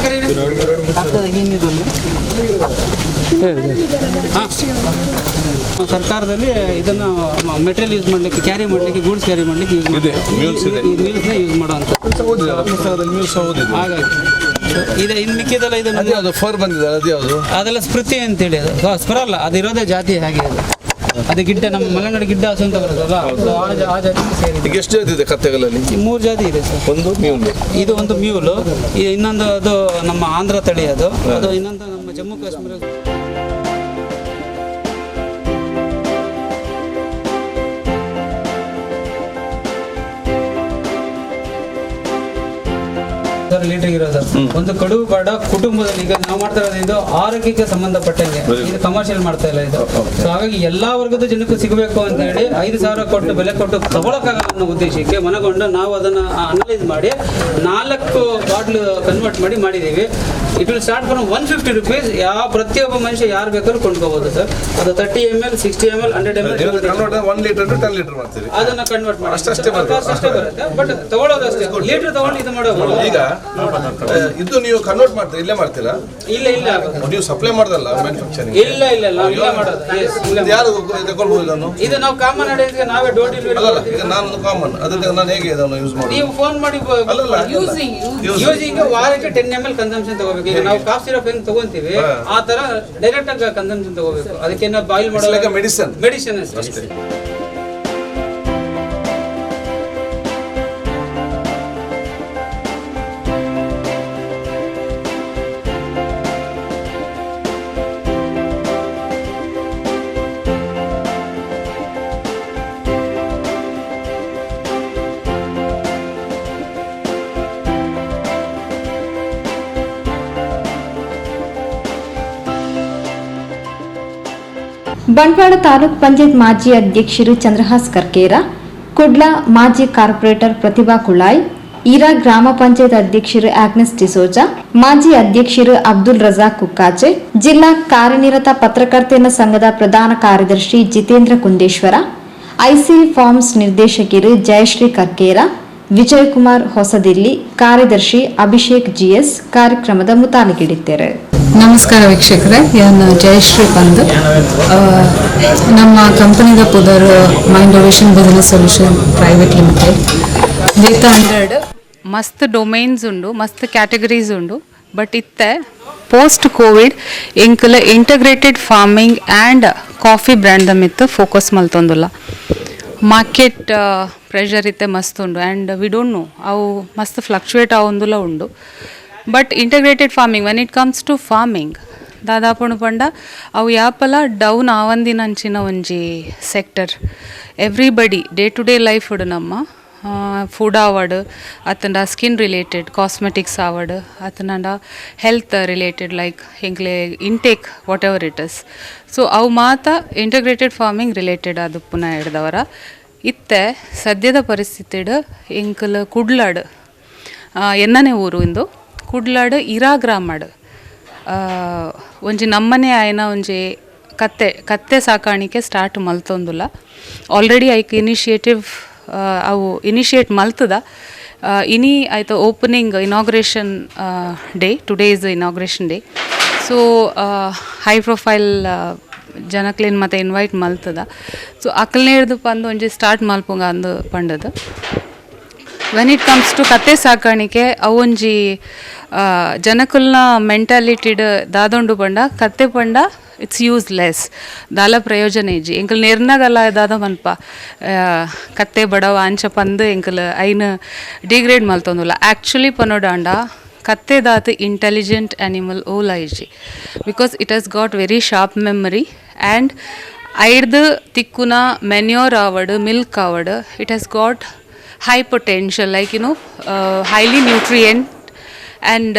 ಸರ್ಕಾರದಲ್ಲಿ ಇದನ್ನು ಮೆಟೀರಿಯಲ್ ಯೂಸ್ ಮಾಡಲಿಕ್ಕೆ, ಕ್ಯಾರಿ ಮಾಡಲಿಕ್ಕೆ, ಗೂಡ್ಸ್ ಕ್ಯಾರಿ ಮಾಡಲಿಕ್ಕೆ ಮ್ಯೂಲ್ಸ್ನ ಯೂಸ್ ಮಾಡೋಂಥ ಪುಸ್ತಕದಲ್ಲಿ ಮ್ಯೂಲ್ಸ್ ಓದಿದ್ದು. ಹಾಗಾಗಿ ಇದು ಇನ್ನು ಮಿಕ್ಕಿದೆಲ್ಲ ಇದನ್ನು ಅದು ಫರ್ ಬಂದಿದೆ, ಅದು ಯಾವುದು? ಅದೆಲ್ಲ ಸ್ಪೃತಿ ಅಂತೇಳಿ, ಅದು ಸ್ಪರ ಅಲ್ಲ, ಅದು ಇರೋದೇ ಜಾತಿ ಹಾಗೆ ಅದು ಗಿಡ್ಡ, ನಮ್ಮ ಮಲೆನಾಡು ಗಿಡ್ಡ ಹಸು ಅಂತ ಬರುತ್ತಲ್ಲ, ಆ ಜಾತಿಗೆ ಸೇರಿದೆ. ಈಗ ಎಷ್ಟು ಜಾತಿ ಇದೆ ಕತ್ತೆಗಳಲ್ಲಿ? 3 ಜಾತಿ ಇದೆ ಸರ್. ಒಂದು ಮ್ಯೂಲ್, ಇದು ಒಂದು ಮ್ಯೂಲು, ಇನ್ನೊಂದು ಅದು ನಮ್ಮ ಆಂಧ್ರ ತಳಿ, ಅದು ಇನ್ನೊಂದು ನಮ್ಮ ಜಮ್ಮು ಕಾಶ್ಮೀರ. ಲೀಟರ್ ಇರೋದು ಒಂದು ಕಡು ಬಡ ಕುಟುಂಬದಲ್ಲಿ. ಈಗ ನಾವು ಮಾಡ್ತಾ ಇರೋದು ಇದು ಆರೋಗ್ಯಕ್ಕೆ ಸಂಬಂಧಪಟ್ಟಂಗೆ, ಇದು ಕಮರ್ಷಿಯಲ್ ಮಾಡ್ತಾ ಇಲ್ಲ ಇದು. ಸೊ ಹಾಗಾಗಿ ಎಲ್ಲಾ ವರ್ಗದ ಜನಕ್ಕೂ ಸಿಗಬೇಕು ಅಂತ ಹೇಳಿ 5,000 ಕೊಟ್ಟು ಬೆಲೆ ಕೊಟ್ಟು ತಗೊಳಕ್ಕಾಗಲ್ಲ ಅನ್ನೋ ಉದ್ದೇಶಕ್ಕೆ ಮನಗೊಂಡು ನಾವು ಅದನ್ನ ಅನಲೈಸ್ ಮಾಡಿ 4 ಬಾಟ್ಲು ಕನ್ವರ್ಟ್ ಮಾಡಿದ್ದೀವಿ. It will start from 150 rupees. ಯಾವ ಪ್ರತಿಯೊಬ್ಬ ಮನುಷ್ಯ ಯಾರು ಬೇಕಾದ್ರೂ ಕೊಂಡ್ಕೋಬಹುದು ಸರ್. ಅದು 30 ml, 60 ml, 100 ml 1 litre to 10 litre ಮಾಡ್ತೀವಿ. ಅದನ್ನ ಕನ್ವರ್ಟ್ ಮಾಡಿ ಅಷ್ಟೇ ಬರುತ್ತೆ. ಬಟ್ ತಗೊಳ್ಳೋದಷ್ಟೇ, ಲೀಟರ್ ತಗೊಂಡು ಇದು ಮಾಡೋದು. ಈಗ ಇದು ನೀವು ಕನ್ವರ್ಟ್ ಮಾಡ್ತೀರಾ, ಇಲ್ಲೇ ಮಾಡ್ತೀರಾ? ಇಲ್ಲ ನೀವು ಸಪ್ಲೈ ಮಾಡೋದಲ್ಲ ಮ್ಯಾನುಫ್ಯಾಕ್ಚರಿಂಗ್? ಇಲ್ಲ ನಾವು ಇಲ್ಲ ಮಾಡೋದು. ಯಾರು ತಗೊಳ್ಬಹುದು ಇದನ್ನು? ಇದು ನಾವು ಕಾಮನ್ ಆಡಿಯನ್ಸ್ಗೆ ನಾವೇ ಡೋರ್ ಡೆಲಿವರಿ. ಅಲ್ಲ, ಈಗ ನಾನು ಕಾಮನ್, ಅದಕ್ಕೆ ನಾನು ಹೇಗೆ ಇದನ್ನು ಯೂಸ್ ಮಾಡೋದು? ನೀವು ಫೋನ್ ಮಾಡಿ ಯೂಸಿಂಗ್ ವಾರಕ್ಕೆ 10 ml ಕನ್ಸಂಪ್ಷನ್ ತಗೋಬೇಕು. ಈಗ ನಾವು ಕಾಫ್ ಸಿರಪ್ ಹೆಂಗ್ ತಗೊಂತೀವಿ ಆ ತರ ಡೈರೆಕ್ಟ್ ಆಗಿ ಕನ್ಸಂಪ್ಷನ್ ತಗೋಬೇಕು. ಅದಕ್ಕೆ ನಾವು ಬಾಯ್ಲ್ ಮಾಡೋ ಮೆಡಿಸಿನ್ ಅಷ್ಟೇ. ಬಂಟ್ವಾಳ ತಾಲೂಕ್ ಪಂಚಾಯತ್ ಮಾಜಿ ಅಧ್ಯಕ್ಷರು ಚಂದ್ರಹಾಸ್ ಕರ್ಕೇರ, ಕುಡ್ಲ ಮಾಜಿ ಕಾರ್ಪೊರೇಟರ್ ಪ್ರತಿಭಾ ಕುಳಾಯ್, ಈರಾ ಗ್ರಾಮ ಪಂಚಾಯತ್ ಅಧ್ಯಕ್ಷರು ಆಗ್ನೆಸ್ ಡಿಸೋಜಾ, ಮಾಜಿ ಅಧ್ಯಕ್ಷರು ಅಬ್ದುಲ್ ರಜಾಕ್ ಕುಕ್ಕಾಚೆ, ಜಿಲ್ಲಾ ಕಾರ್ಯನಿರತ ಪತ್ರಕರ್ತೆಯರ ಸಂಘದ ಪ್ರಧಾನ ಕಾರ್ಯದರ್ಶಿ ಜಿತೇಂದ್ರ ಕುಂದೇಶ್ವರ, ಐಸಿರಿ ಫಾರ್ಮ್ಸ್ ನಿರ್ದೇಶಕರು ಜಯಶ್ರೀ ಕರ್ಕೇರ, ವಿಜಯಕುಮಾರ್ ಹೊಸದಿಲ್ಲಿ, ಕಾರ್ಯದರ್ಶಿ ಅಭಿಷೇಕ್ ಜಿಎಸ್ ಕಾರ್ಯಕ್ರಮದ ಮುತಾಲಿಗಿಡಿದ್ದಾರೆ. ನಮಸ್ಕಾರ ವೀಕ್ಷಕರೇ, ನಾನು ಜಯಶ್ರೀ ಪಂದ್. ನಮ್ಮ ಕಂಪನಿದ ಪುದರ್ Mindovation business solution private limited. 100 ಮಸ್ತ್ ಡೊಮೈನ್ಸ್ ಉಂಡು, ಮಸ್ತ್ ಕ್ಯಾಟಗರೀಸ್ ಉಂಡು. ಬಟ್ ಇತ್ತೆ ಪೋಸ್ಟ್ ಕೋವಿಡ್ ಇಂಕಲ integrated farming and coffee brand ಮಿತ್ತು ಫೋಕಸ್ ಮಲ್ತೊಂದುಲ್ಲ. ಮಾರ್ಕೆಟ್ ಪ್ರೆಷರ್ ಇತ್ತೆ ಮಸ್ತ್ ಉಂಡು ಆ್ಯಂಡ್ ವಿ ಡೋಂಟ್ ನೋ ಅವು ಮಸ್ತ್ ಫ್ಲಕ್ಚುಯೇಟ್ ಆವೊಂದುಲ್ಲ ಉಂಡು. But integrated farming when it comes to farming ದಾದಾಪುಣು ಪಂಡ ಅವು ಯಾಪಲ ಡೌನ್ ಆವಂದಿನಂಚಿನ ಒಂಜಿ sector. Everybody day to day life ಉಡು ನಮ್ಮ ಫುಡ್ ಆವಡ್ ಅತ್ತಂಡ ಸ್ಕಿನ್ ರಿಲೇಟೆಡ್ ಕಾಸ್ಮೆಟಿಕ್ಸ್ ಆವಡ್ ಅತ್ತಂಡ ಹೆಲ್ತ್ ರಿಲೇಟೆಡ್ ಲೈಕ್ ಹಿಂಗ್ಲೆ intake what ever it. Is so ಮಾತ ಇಂಟಗ್ರೇಟೆಡ್ ಫಾರ್ಮಿಂಗ್ ರಿಲೇಟೆಡ್ ಅದು ಪುನಃ ಹಿಡ್ದವರ ಇತ್ತೆ ಸದ್ಯದ ಪರಿಸ್ಥಿತಿಡ್ ಇಂಕಲ್ ಕುಡ್ಲಾಡ್ ಎನ್ನನೇ ಊರು ಇಂದು ಕುಡ್ಲಾಡ್ ಇರಾ ಗ್ರಾಮಡ್ ಒಂಜಿ ನಮ್ಮನೆ ಆಯ್ನ ಒಂಜಿ ಕತ್ತೆ ಸಾಕಾಣಿಕೆ ಸ್ಟಾರ್ಟ್ ಮಲ್ತೊಂದುಲ್ಲ. ಆಲ್ರೆಡಿ ಐಕ್ ಇನಿಷಿಯೇಟಿವ್ ಅವು ಇನಿಷಿಯೇಟ್ ಮಲ್ತದ. ಇನಿ ಆಯ್ತು opening inauguration day, today is the inauguration day. So high profile ಜನಕ್ಲೇನು ಮತ್ತು ಇನ್ವೈಟ್ ಮಲ್ತದ. ಸೊ ಅಕ್ಕಲ್ನೇ ಹಿಡ್ದು ಪಂದು ಒಂಜಿ ಸ್ಟಾರ್ಟ್ ಮಲ್ಪುಂಗ ಅಂದು ಪಂಡದು. ವೆನ್ ಇಟ್ ಕಮ್ಸ್ ಟು ಕತ್ತೆ ಸಾಕಾಣಿಕೆ ಅವೊಂಜಿ ಜನಕುಲ್ನ ಮೆಂಟಾಲಿಟಿಡ್ ದಾದೊಂಡು ಪಂಡ ಕತ್ತೆ ಪಂಡ ಇಟ್ಸ್ ಯೂಸ್ಲೆಸ್ ದಾಲ ಪ್ರಯೋಜನ ಇಜ್ಜಿ ಎಂಕಲ್ ನಿರ್ನಗಲ್ಲ ದಾದ ಮನ್ಪ ಕತ್ತೆ ಬಡವ ಅಂಚ ಪಂದು ಎಂಕಲ್ ಐನ್ ಡಿಗ್ರೇಡ್ ಮಲ್ತೊಂದುಲ್ಲ. ಆ್ಯಕ್ಚುಲಿ ಪನೋಡಾಂಡ ಕತ್ತೆ ದಾತ್ ಇಂಟೆಲಿಜೆಂಟ್ ಆ್ಯನಿಮಲ್ ಓಲ ಇಜ್ಜಿ because it has got very sharp memory and ಐಡ್ದು ತಿಕ್ಕುನ ಮೆನ್ಯೂರ್ ಆವಡ್ ಮಿಲ್ಕ್ ಆವಡ್ it has got high potential, like highly nutrient and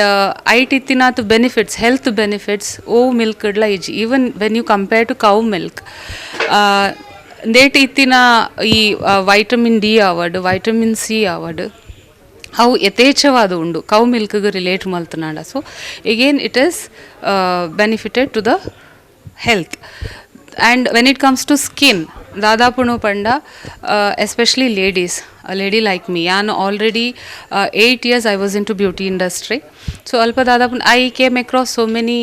it ittinatu benefits, health benefits o milk idla iji. Even when you compare to cow milk, ದೇಟ್ ಇತ್ತಿನ ಈ vitamin D ಅವಡ್ vitamin C ಅವಡ್ ಅವು ಯಥೇಚ್ಛವಾದ ಉಂಡು ಕೌ ಮಿಲ್ಕ್ಗೆ ರಿಲೇಟ್ ಮಲ್ತನಾಡ. So again it is benefited to the health. And when it comes to skin ದಾದಾಪುಣು ಪಂಡ especially ladies, a lady like me, and already 8 years I was into beauty industry. So alpa dadapun I came across so many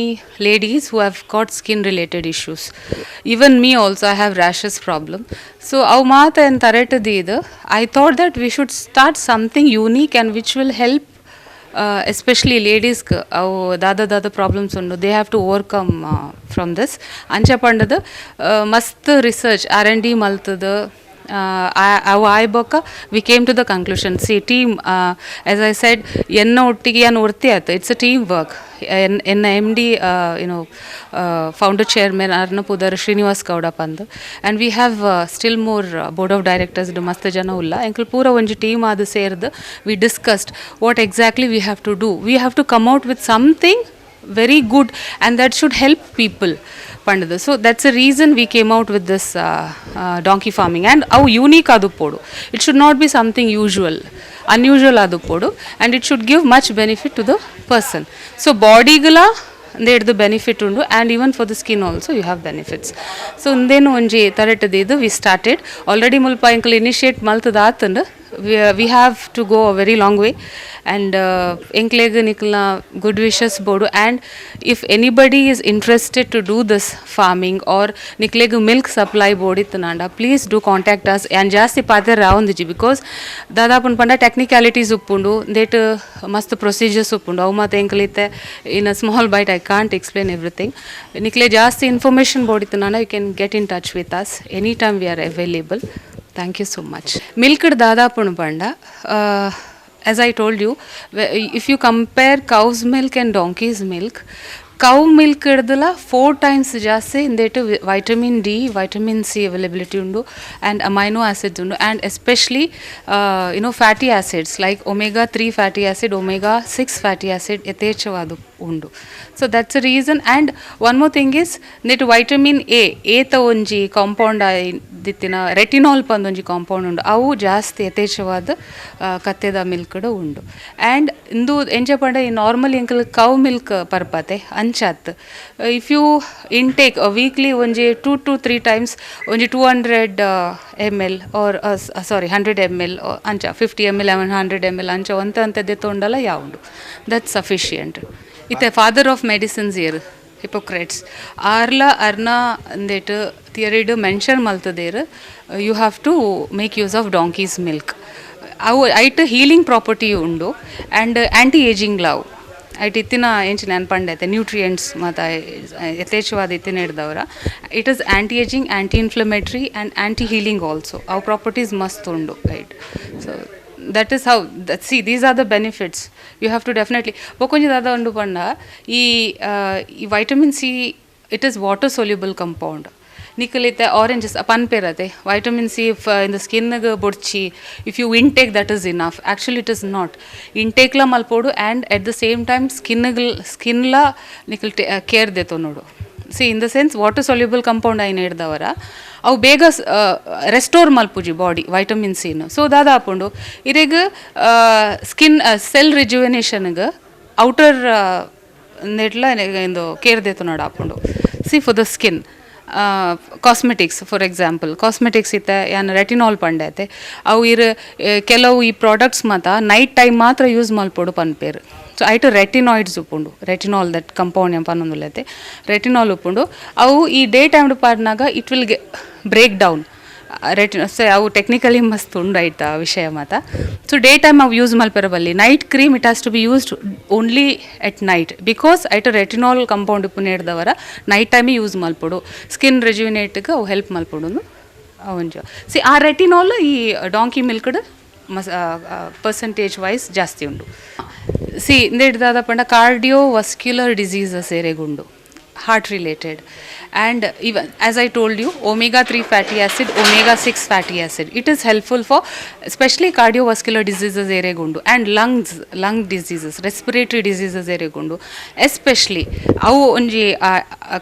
ladies who have got skin related issues. Even me also, I have rashes problem. So av maata en taretadi idu, I thought that we should start something unique and which will help especially ladies avu dada problems undu, they have to overcome from this. Ancha pandada mast research R&D maltadu. We came to the conclusion, see team, as I said, enna ottige an orti aatu, it's a team work. En MD founder chairman arna pudar Srinivas Gowda pandu, and we have still more board of directors do mast jana ulla enkel pura onji team adu serdu we discussed what exactly we have to do. We have to come out with something very good and that should help people pandadu. So that's the reason we came out with this donkey farming, and how unique adu podu, it should not be something unusual adu podu, and it should give much benefit to the person. So body gala there the benefit undu, and even for the skin also you have benefits. So then onji taretadi idu we started already mulpa enkel initiate maltadu aatund we have to go a very long way, and enklege nikla good wishes bodu. And if anybody is interested to do this farming or niklege milk supply board itnanda, please do contact us and jasti paathe raundiji, because dadapun panda technicalities uppundu that mast procedures uppundu avu mate enklite in a small bite I can't explain everything. Nikle jasti information board itnanda, you can get in touch with us anytime, we are available. Thank you so much. Milk dadapun panda, as I told you, if you compare cow's milk and donkey's milk, cow milk idala 4 times ಜಾಸ್ತಿ ಇಂದೇಟು vitamin D, vitamin C availability undu, and amino acids undu, and especially fatty acids like omega 3 fatty acid, omega 6 fatty acid ಯಥೇಚ್ಛವಾದ undu. So that's the reason. And one more thing is that vitamin A ತ ಒಂಜಿ compound ದಿತ್ತಿನ retinol ಪಂದೊಂಜಿ compound ಉಂಡು, ಅವು ಜಾಸ್ತಿ ಯಥೇಚ್ಛವಾದ ಕತ್ತೆದ ಮಿಲ್ಕ್ಡ್ ಉಂಡು. And ಇಂದು ಎಂಚ ಪಂಡ ಈ normal ಎಂಕಲ್ ಕೌ ಮಿಲ್ಕ್ ಪರ್ಪತೆ ಅಂಚಾತ್, ಇಫ್ ಯು ಇಂಟೇಕ್ ವೀಕ್ಲಿ ಒಂಜಿ 2 to 3 times ಒಂಜಿ 200 ml or 100 ml ಅಂಚ 50 ml 100 ml ಅಂಚ ಒಂತಂತದ್ದೆ ತೊಂಡಲ ಯಾವುದು, ದಟ್ಸ್ ಸಫಿಷಿಯಂಟ್. ಇತ್ತೆ ಫಾದರ್ ಆಫ್ ಮೆಡಿಸಿನ್ಸ್ ಇಯರ್ ಹಿಪೋಕ್ರೇಟ್ಸ್ ಅರ್ನ ಅಂದೇಟ್ ಥಿಯರಿಡ್ ಮೆನ್ಷನ್ ಮಲ್ತದೇರು, you have to make use of donkeys milk. ಅವು ಐಟ್ ಹೀಲಿಂಗ್ ಪ್ರಾಪರ್ಟಿ ಉಂಡು, ಆ್ಯಂಡ್ ಆ್ಯಂಟಿ ಏಜಿಂಗ್ ಲವ್ ಐಟ್ ಇತ್ತಿನ ಎಂಚಿನ ನೆನ್ಪಂಡೈತೆ ನ್ಯೂಟ್ರಿಯೆಂಟ್ಸ್ ಮತ್ತು ಯಥೇಚ್ಛವಾದ ಇತ್ತಿನ ಹಿಡ್ದವ್ರ. It is anti ageing, anti inflammatory and anti healing also. ಅವು ಪ್ರಾಪರ್ಟೀಸ್ ಮಸ್ತ್ ಉಂಡು right. So that is how see these are the benefits. You have to definitely bokonji dada undu panda ee vitamin C, it is water soluble compound. ನಿಕಲಿತೆ oranges ಪನ್ಪೆರತೆ vitamin C in the ಸ್ಕಿನ್ಗೆ ಬೊಡ್ಚಿ if you intake that is enough. Actually it is not ಇಂಟೇಕ್ಲ ಮಲ್ಪೋಡು, and at the same time ಸ್ಕಿನ್ಲ ನಿಕಲ್ care ದೇತೋ ನೋಡು. See in the sense water soluble compound ಐನು ಹಿಡ್ದವರ ಅವು ಬೇಗ ರೆಸ್ಟೋರ್ ಮಲ್ಪುಜಿ ಬಾಡಿ ವೈಟಮಿನ್ ಸಿನ. ಸೊ ದಾದ ಹಾಕೊಂಡು ಇರೆಗ ಸ್ಕಿನ್ ಸೆಲ್ ರಿಜುವೆನೇಷನ್ಗೆ ಔಟರ್ ನೆಟ್ಲ ಇಂದು ಕೇರ್ ದೇತು ನೋಡು ಹಾಕೊಂಡು. C for the skin cosmetics for example, cosmetics ಇತ್ತೆ ಏನು ರೆಟಿನಾಲ್ ಪಂಡೈತೆ, ಅವು ಕೆಲವು ಈ ಪ್ರಾಡಕ್ಟ್ಸ್ ಮಾತ್ರ ನೈಟ್ ಟೈಮ್ ಮಾತ್ರ ಯೂಸ್ ಮಲ್ಪೋಡು ಪನ್ಪೇರು. ಸೊ ಐಟು ರೆಟಿನಾಯ್ಡ್ಸ್ ಉಪ್ಪುಂಡು, ರೆಟಿನಾಲ್ ದಟ್ ಕಂಪೌಂಡ್ ಎಂಪನ್ನೊಂದುಲ್ಲೈತೆ ರೆಟಿನಾಲ್ ಉಪ್ಪುಂಡು. ಅವು ಈ ಡೇ ಟೈಮ್ ಪಾಡ್ನಾಗ it will break down so ಅವು ಟೆಕ್ನಿಕಲಿ ಮಸ್ತ್ ಉಂಡು ಐತ ವಿಷಯ ಮಾತ್ರ. ಸೊ ಡೇ ಟೈಮ್ ಅವು ಯೂಸ್ ಮಲ್ಪೆರ ಬಲ್ಲಿ. Night cream it has to be used only at night, because ಐಟು ರೆಟಿನಾಲ್ ಕಂಪೌಂಡ್ ಉಪ್ಪು ಹಿಡ್ದವರ ನೈಟ್ ಟೈಮೇ ಯೂಸ್ ಮಲ್ಪೋಡು. ಸ್ಕಿನ್ ರೆಜ್ಯುನೇಟ್ಗೆ ಅವು ಹೆಲ್ಪ್ ಮಲ್ಪೋಡು ಅವಂಜ. ಸಿ ಆ ರೆಟಿನಾಲ್ ಈ ಡಾಂಕಿ ಮಿಲ್ಕ್ಡ್ ಪರ್ಸೆಂಟೇಜ್ ವೈಸ್ ಜಾಸ್ತಿ ಉಂಡು. ಸಿ ಇಂದ ಹಿಡ್ದಾದ ಪಂಡ ಕಾರ್ಡಿಯೋವಸ್ಕ್ಯುಲರ್ diseases ಏರೆಗುಂಡು, heart related, and even as I told you, omega 3 fatty acid, omega 6 fatty acid, it is helpful for especially cardiovascular diseases eregundu, and lung diseases, respiratory diseases eregundu especially avu onji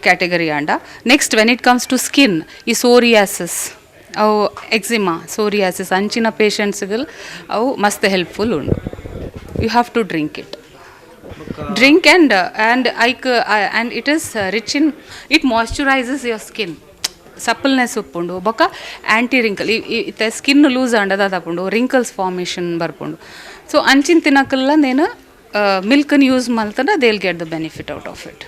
category anda. Next when it comes to skin, is psoriasis, ಅವು eczema psoriasis ಅಂಚಿನ ಪೇಷಂಟ್ಸ್ಗಳು ಅವು ಮಸ್ತ್ helpful ಉಂಡು. You have to drink it. Drink and it is rich in, it moisturizes your skin. Suppleness uppundu boka anti wrinkle ite skin loose andada tapundu wrinkles formation barpundu. So anchin tinakalla nenu milk ni use maltana they'll get the benefit out of it.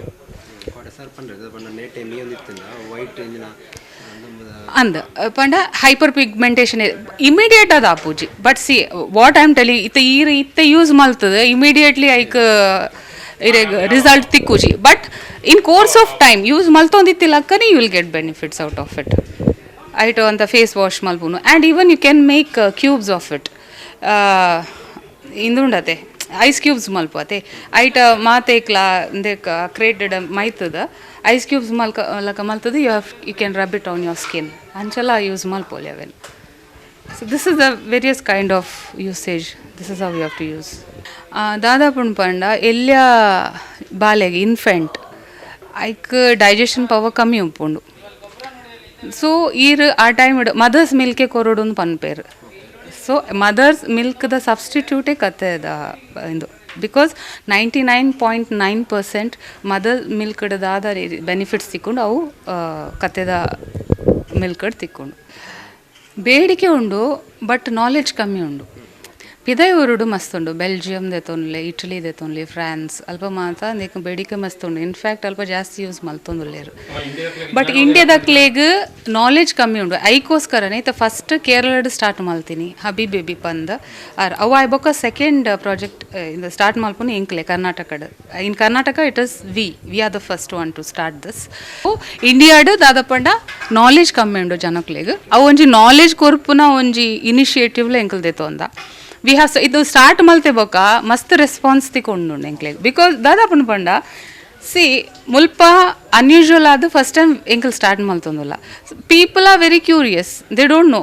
And panda hyperpigmentation immediate ada apuji, but see what I am telling itte use maltade immediately result tikkuji, but in course of time use maltondittilakkani you will get benefits out of it. It on the face wash malpunu, and even you can make cubes of it. Indundate ice cubes malpate IT ಮಾತೇಕ್ಲ created ಮೈತದ ice cubes ಲಕ ಮಲ್ತದ you can rub it on your skin ಅಂಚಲ use ಮಲ್ಪೊಲಿ ಅವೆನ್. So this is the various kind of usage. This is how you have to use. ದಾದಾಪುಣ್ ಪಂಡ ಎಲ್ಯ ಬಾಲೆಗೆ infant hike digestion power ಕಮ್ಮಿ ಉಂಪುಂಡು. So ಆ time mother's ಮಿಲ್ಕೆ ಕೊರೊಡು ಪನ್ಪೇರು. So mother's ಮಿಲ್ಕ್ದ ಸಬ್ಸ್ಟಿಟ್ಯೂಟೇ ಕತ್ತೆದ ಇದು, because 99.9% mother ಮಿಲ್ಕ್ದಾದ benefits ತಿಕ್ಕೊಂಡು ಅವು ಕತ್ತೆದ milk ತಿಕ್ಕೊಂಡು ಬೇಡಿಕೆ ಉಂಡು, ಬಟ್ ನಾಲೆಡ್ಜ್ ಕಮ್ಮಿ ಉಂಡು. ಪಿದೈ ಉರುಡು ಮಸ್ತ್ ಉಂಡು, ಬೆಲ್ಜಿಯಮ್ ದೆತೊನ್ಲೆ, ಇಟಲಿ ದೆತೊನ್ಲೆ, ಫ್ರಾನ್ಸ್ ಅಲ್ಪ ಮಾತ ಅಂದೇಕ ಬೇಡಿಕೆ ಮಸ್ತ್ ಉಂಡು. ಇನ್ಫ್ಯಾಕ್ಟ್ ಅಲ್ಪ ಜಾಸ್ತಿ ಯೂಸ್ ಮಲ್ತೊಂದುಲ್ಲೇರು. ಬಟ್ ಇಂಡಿಯಾದಕ್ಲೇಗ್ ನಾಲೆಡ್ಜ್ ಕಮ್ಮಿ ಉಂಡು. ಐಕೋಸ್ಕರನೇ ಇತ್ತ ಫಸ್ಟ್ ಕೇರಳಡ್ ಸ್ಟಾರ್ಟ್ ಮಲ್ತೀನಿ ಹಬೀಬ್ ಬೇಬಿ ಪಂದ್ ಅವು ಆಯ್ಬೊಕ್ಕ ಸೆಕೆಂಡ್ ಪ್ರಾಜೆಕ್ಟ್ ಇಂದ ಸ್ಟಾರ್ಟ್ ಮಲ್ಪುನು ಇಂಕ್ಲೆ ಕರ್ನಾಟಕಡ್. In Karnataka it is we are the first one to start this. ಇಂಡಿಯಾಡ್ ದಾದಪಂಡ ನಾಲೆಡ್ಜ್ ಕಮ್ಮಿ ಉಂಡು ಜನಕ್ಲೇಗ್. ಅವು ಒಂಜಿ ನಾಲೆಡ್ಜ್ ಕೊರ್ಪುನ ಒಂಜಿ ಇನಿಷಿಯೇಟಿವ್ಲ ಎಂಕಲ್ ದೆತೊಂದ. ವಿ ಹ್ಯಾವ್ ಇದು ಸ್ಟಾರ್ಟ್ ಮಲ್ತೆ ಬೊಕ ಮಸ್ತ್ ರೆಸ್ಪಾನ್ಸ್ ತಿಕೊಂಡು ಎಂಕ್ಲೆಗ್. ಬಿಕಾಸ್ ದಾದಾಪುನ ಪಂಡ ಸಿ ಮುಲ್ಪ ಅನ್ಯೂಶುವಲ್ ಆದ ಫಸ್ಟ್ ಟೈಮ್ ಎಂಕಲ್ ಸ್ಟಾರ್ಟ್ ಮಲ್ತೊಂದುಲ್ಲ. People are very curious, they don't know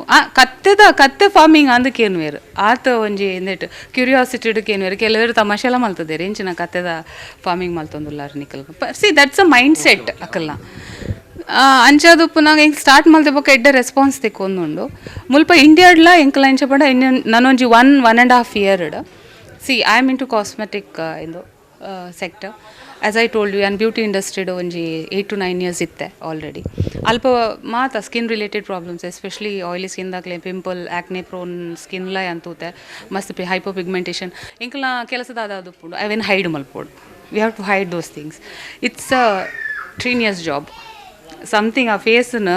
ಕತ್ತೆ ಫಾರ್ಮಿಂಗ್ ಅಂದಕ್ಕೇನು ವೇರು ಆತ ಒಂಜಿ ಎಂದೇಟ್ ಕ್ಯೂರಿಯಾಸಿಟಿಡ್ಕೇನು ವೇರು. ಕೆಲವರು ತಮಾಷೆಲ್ಲ ಮಲ್ತದೇರು ಎಂಚಿನ ಕತ್ತೆದ ಫಾರ್ಮಿಂಗ್ ಮಲ್ತೊಂದುಲ್ಲಾರು ನಿಕಲ್. See that's a mindset ಅಕಲ್ನ ಅಂಚದು ಪುನಃ ಎಂಕ್ ಸ್ಟಾರ್ಟ್ ಮಲ್ತೆ ಬೊಕ ಎಡ್ಡೆ ರೆಸ್ಪಾನ್ಸ್ ತಿಕ್ಕೊಂದುಂಡು. ಮುಲ್ಪ ಇಂಡಿಯಾಡ್ಲ ಎಂಕಲ ಎಂಚ ಪಂಡ ನಾನೊಂಜಿ 1.5 year see I am into cosmetic ಇಂದು sector. As I told you and beauty ಇಂಡಸ್ಟ್ರಿಡ್ ಒಂಜಿ 8 to 9 years ಇತ್ತೆ ಆಲ್ರೆಡಿ. ಅಲ್ಪ ಮಾತ skin related problems especially oily ಸ್ಕಿನ್ದಾಗಲೇ ಪಿಂಪಲ್ ಆ್ಯಕ್ನೆ ಪ್ರೋನ್ ಸ್ಕಿನ್ಲ ಅಂತೂತೆ ಮಸ್ತ್ ಹೈಪರ್ ಪಿಗ್ಮೆಂಟೇಷನ್ ಎಂಕಲ್ನ ಕೆಲಸದಾದ ಉಪ್ಪುಂಡು ಅವೇನು ಹೈಡ್ ಮಲ್ಪೋಡು. We have to hide those things. It's a strenuous job. Something ಆ ಫೇಸ್ನ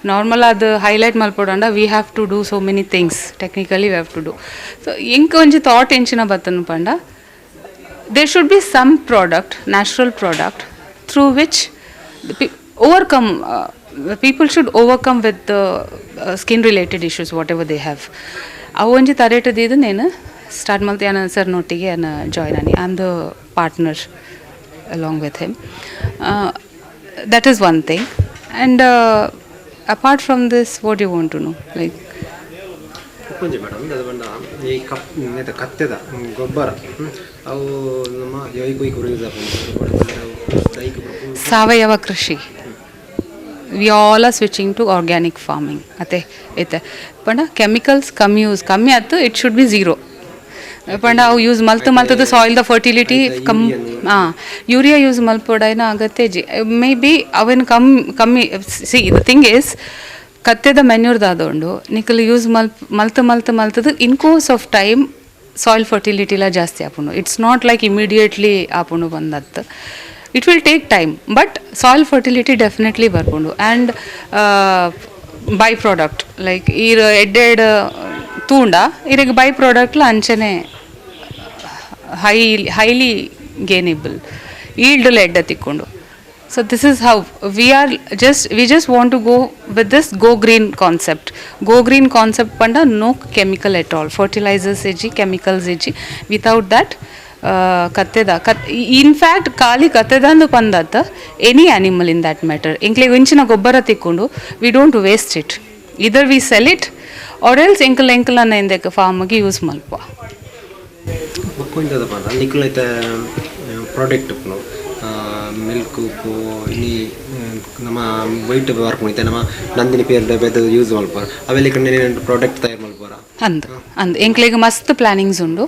ನಾರ್ಮಲ್ ಅದು ಹೈಲೈಟ್ ಮಲ್ಪೊಡಂಡ we have to do so many things technically we have to do. So ಎಂಕ ಒಂಜಿ ಥಾಟ್ ಎಂಚಿನ ಬತ್ತನು ಪಂಡ there should be some product, natural product, through which people should overcome with the skin related issues whatever they have. ಅವು ಒಂಜಿ ತರೇಟದಿದ್ದು ನೇನು start ಮಲ್ತೆ ನಾನು sir ನೊಟ್ಟಿಗೆ ನಾನು join ಆನಿ. I am the partner along with him. That is one thing. And apart from this, what do you want to know? Like ಉಪ್ಪುಂಜಿ madam ಅದು ಬಂಡ ಈ ಕತ್ತೆದ ಗೊಬ್ಬರ ಅವು ನಮ್ಮ ಜೈವಿಕ ಸಾವಯವ ಕೃಷಿ. We all are switching to organic farming. ಅತ್ತೆ ಐತೆ ಪಂಡ ಕೆಮಿಕಲ್ಸ್ ಕಮ್ಮಿ ಆಯ್ತು. ಇಟ್ ಶುಡ್ ಬಿ ಝೀರೋ ಪಂಡ ಅವು ಯೂಸ್ ಮಲ್ತದ ಸಾಯಿಲ್ದ ಫರ್ಟಿಲಿಟಿ ಯೂರಿಯಾ ಯೂಸ್ ಮಲ್ಪೋಡೇನ ಆಗತ್ತೆ ಜಿ ಮೇ ಬಿ ಅವೇನು ಕಮ್ಮಿ. ಸಿ ದ ಥಿಂಗ್ ಈಸ್ ಕತ್ತೆದ ಮೆನ್ಯೂರ್ದಾದೊಂಡು ನಿಕಲ್ ಯೂಸ್ ಮಲ್ತದ in course of time soil ಫರ್ಟಿಲಿಟಿಲ ಜಾಸ್ತಿ ಆಪುಂಡು. ಇಟ್ಸ್ ನಾಟ್ ಲೈಕ್ ಇಮಿಡಿಯೇಟ್ಲಿ ಆಪುಂಡು ಬಂದತ್ತು. It will take time, but soil fertility definitely ಬರ್ಪುಂಡು. ಆ್ಯಂಡ್ ಬೈ ಪ್ರಾಡಕ್ಟ್ ಲೈಕ್ ಈರ ಎಡ್ಡೆಡ್ ತೂಂಡ ಇರಗೆ ಬೈ ಪ್ರಾಡಕ್ಟ್ಲ ಅಂಚನೆ ಹೈಲಿ ಗೇನೇಬಲ್ ಈಲ್ಡ್ಲ ಎಡ್ಡೆ ತಿಕ್ಕೊಂಡು. So this is how we just want to go with this go green concept. Go green concept panda no chemical at all, fertilizers eji, chemicals eji. Without that in fact kali katteda andu pandata any animal in that matter enkle inchina gobbara tikkondu we don't waste it. Either we sell it or else enkal anna indeka farm ge use malpa ಬಕ್ಕೊಂದದ ನಿಕಲೈತೆ product milk ಉಪ್ಪು ಇನಿ ನಮ್ಮ white work ಮುಗಿತೆ ನಮ್ಮ Nandini peer ಬೆದ್ದು use ಮಾಡ್ಬೋದು ಅವೆಲ್ಲ ಕಡೆ product ತಯಾರು ಮಾಡ್ಬೋರ ಅಂದ್ ಎಂಕ್ಲೆಗ್ ಮಸ್ತ್ ಪ್ಲಾನಿಂಗ್ಸ್ ಉಂಡು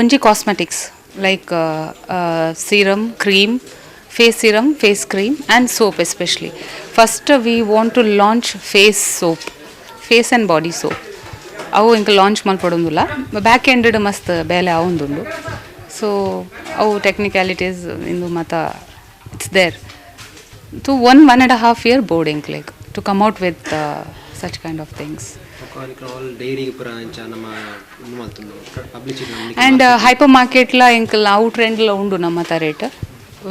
ಒಂಜಿ cosmetics like serum cream face serum, face cream and soap especially. First we want to launch face soap, face and body soap. ಅವು ಇಂಕ ಲಾಂಚ್ ಮಲ್ಪಡೊಂದುಲ್ಲ ಬ್ಯಾಕ್ ಎಂಡೆಡ್ ಮಸ್ತ್ ಬೇಲೆ ಅವೊಂದುಂಡು ಸೊ ಅವು ಟೆಕ್ನಿಕ್ಯಾಲಿಟೀಸ್ ಇಂದು ಮತ it's there to 1.5 year board ಎಂಕ್ಲೆಗ್ to come out with such kind of things and hyper ಮಾರ್ಕೆಟ್ಲ ಇಂಕಲ್ ಅವು ಟ್ರೆಂಡ್ಲ ಉಂಡು ನಮ್ಮ rate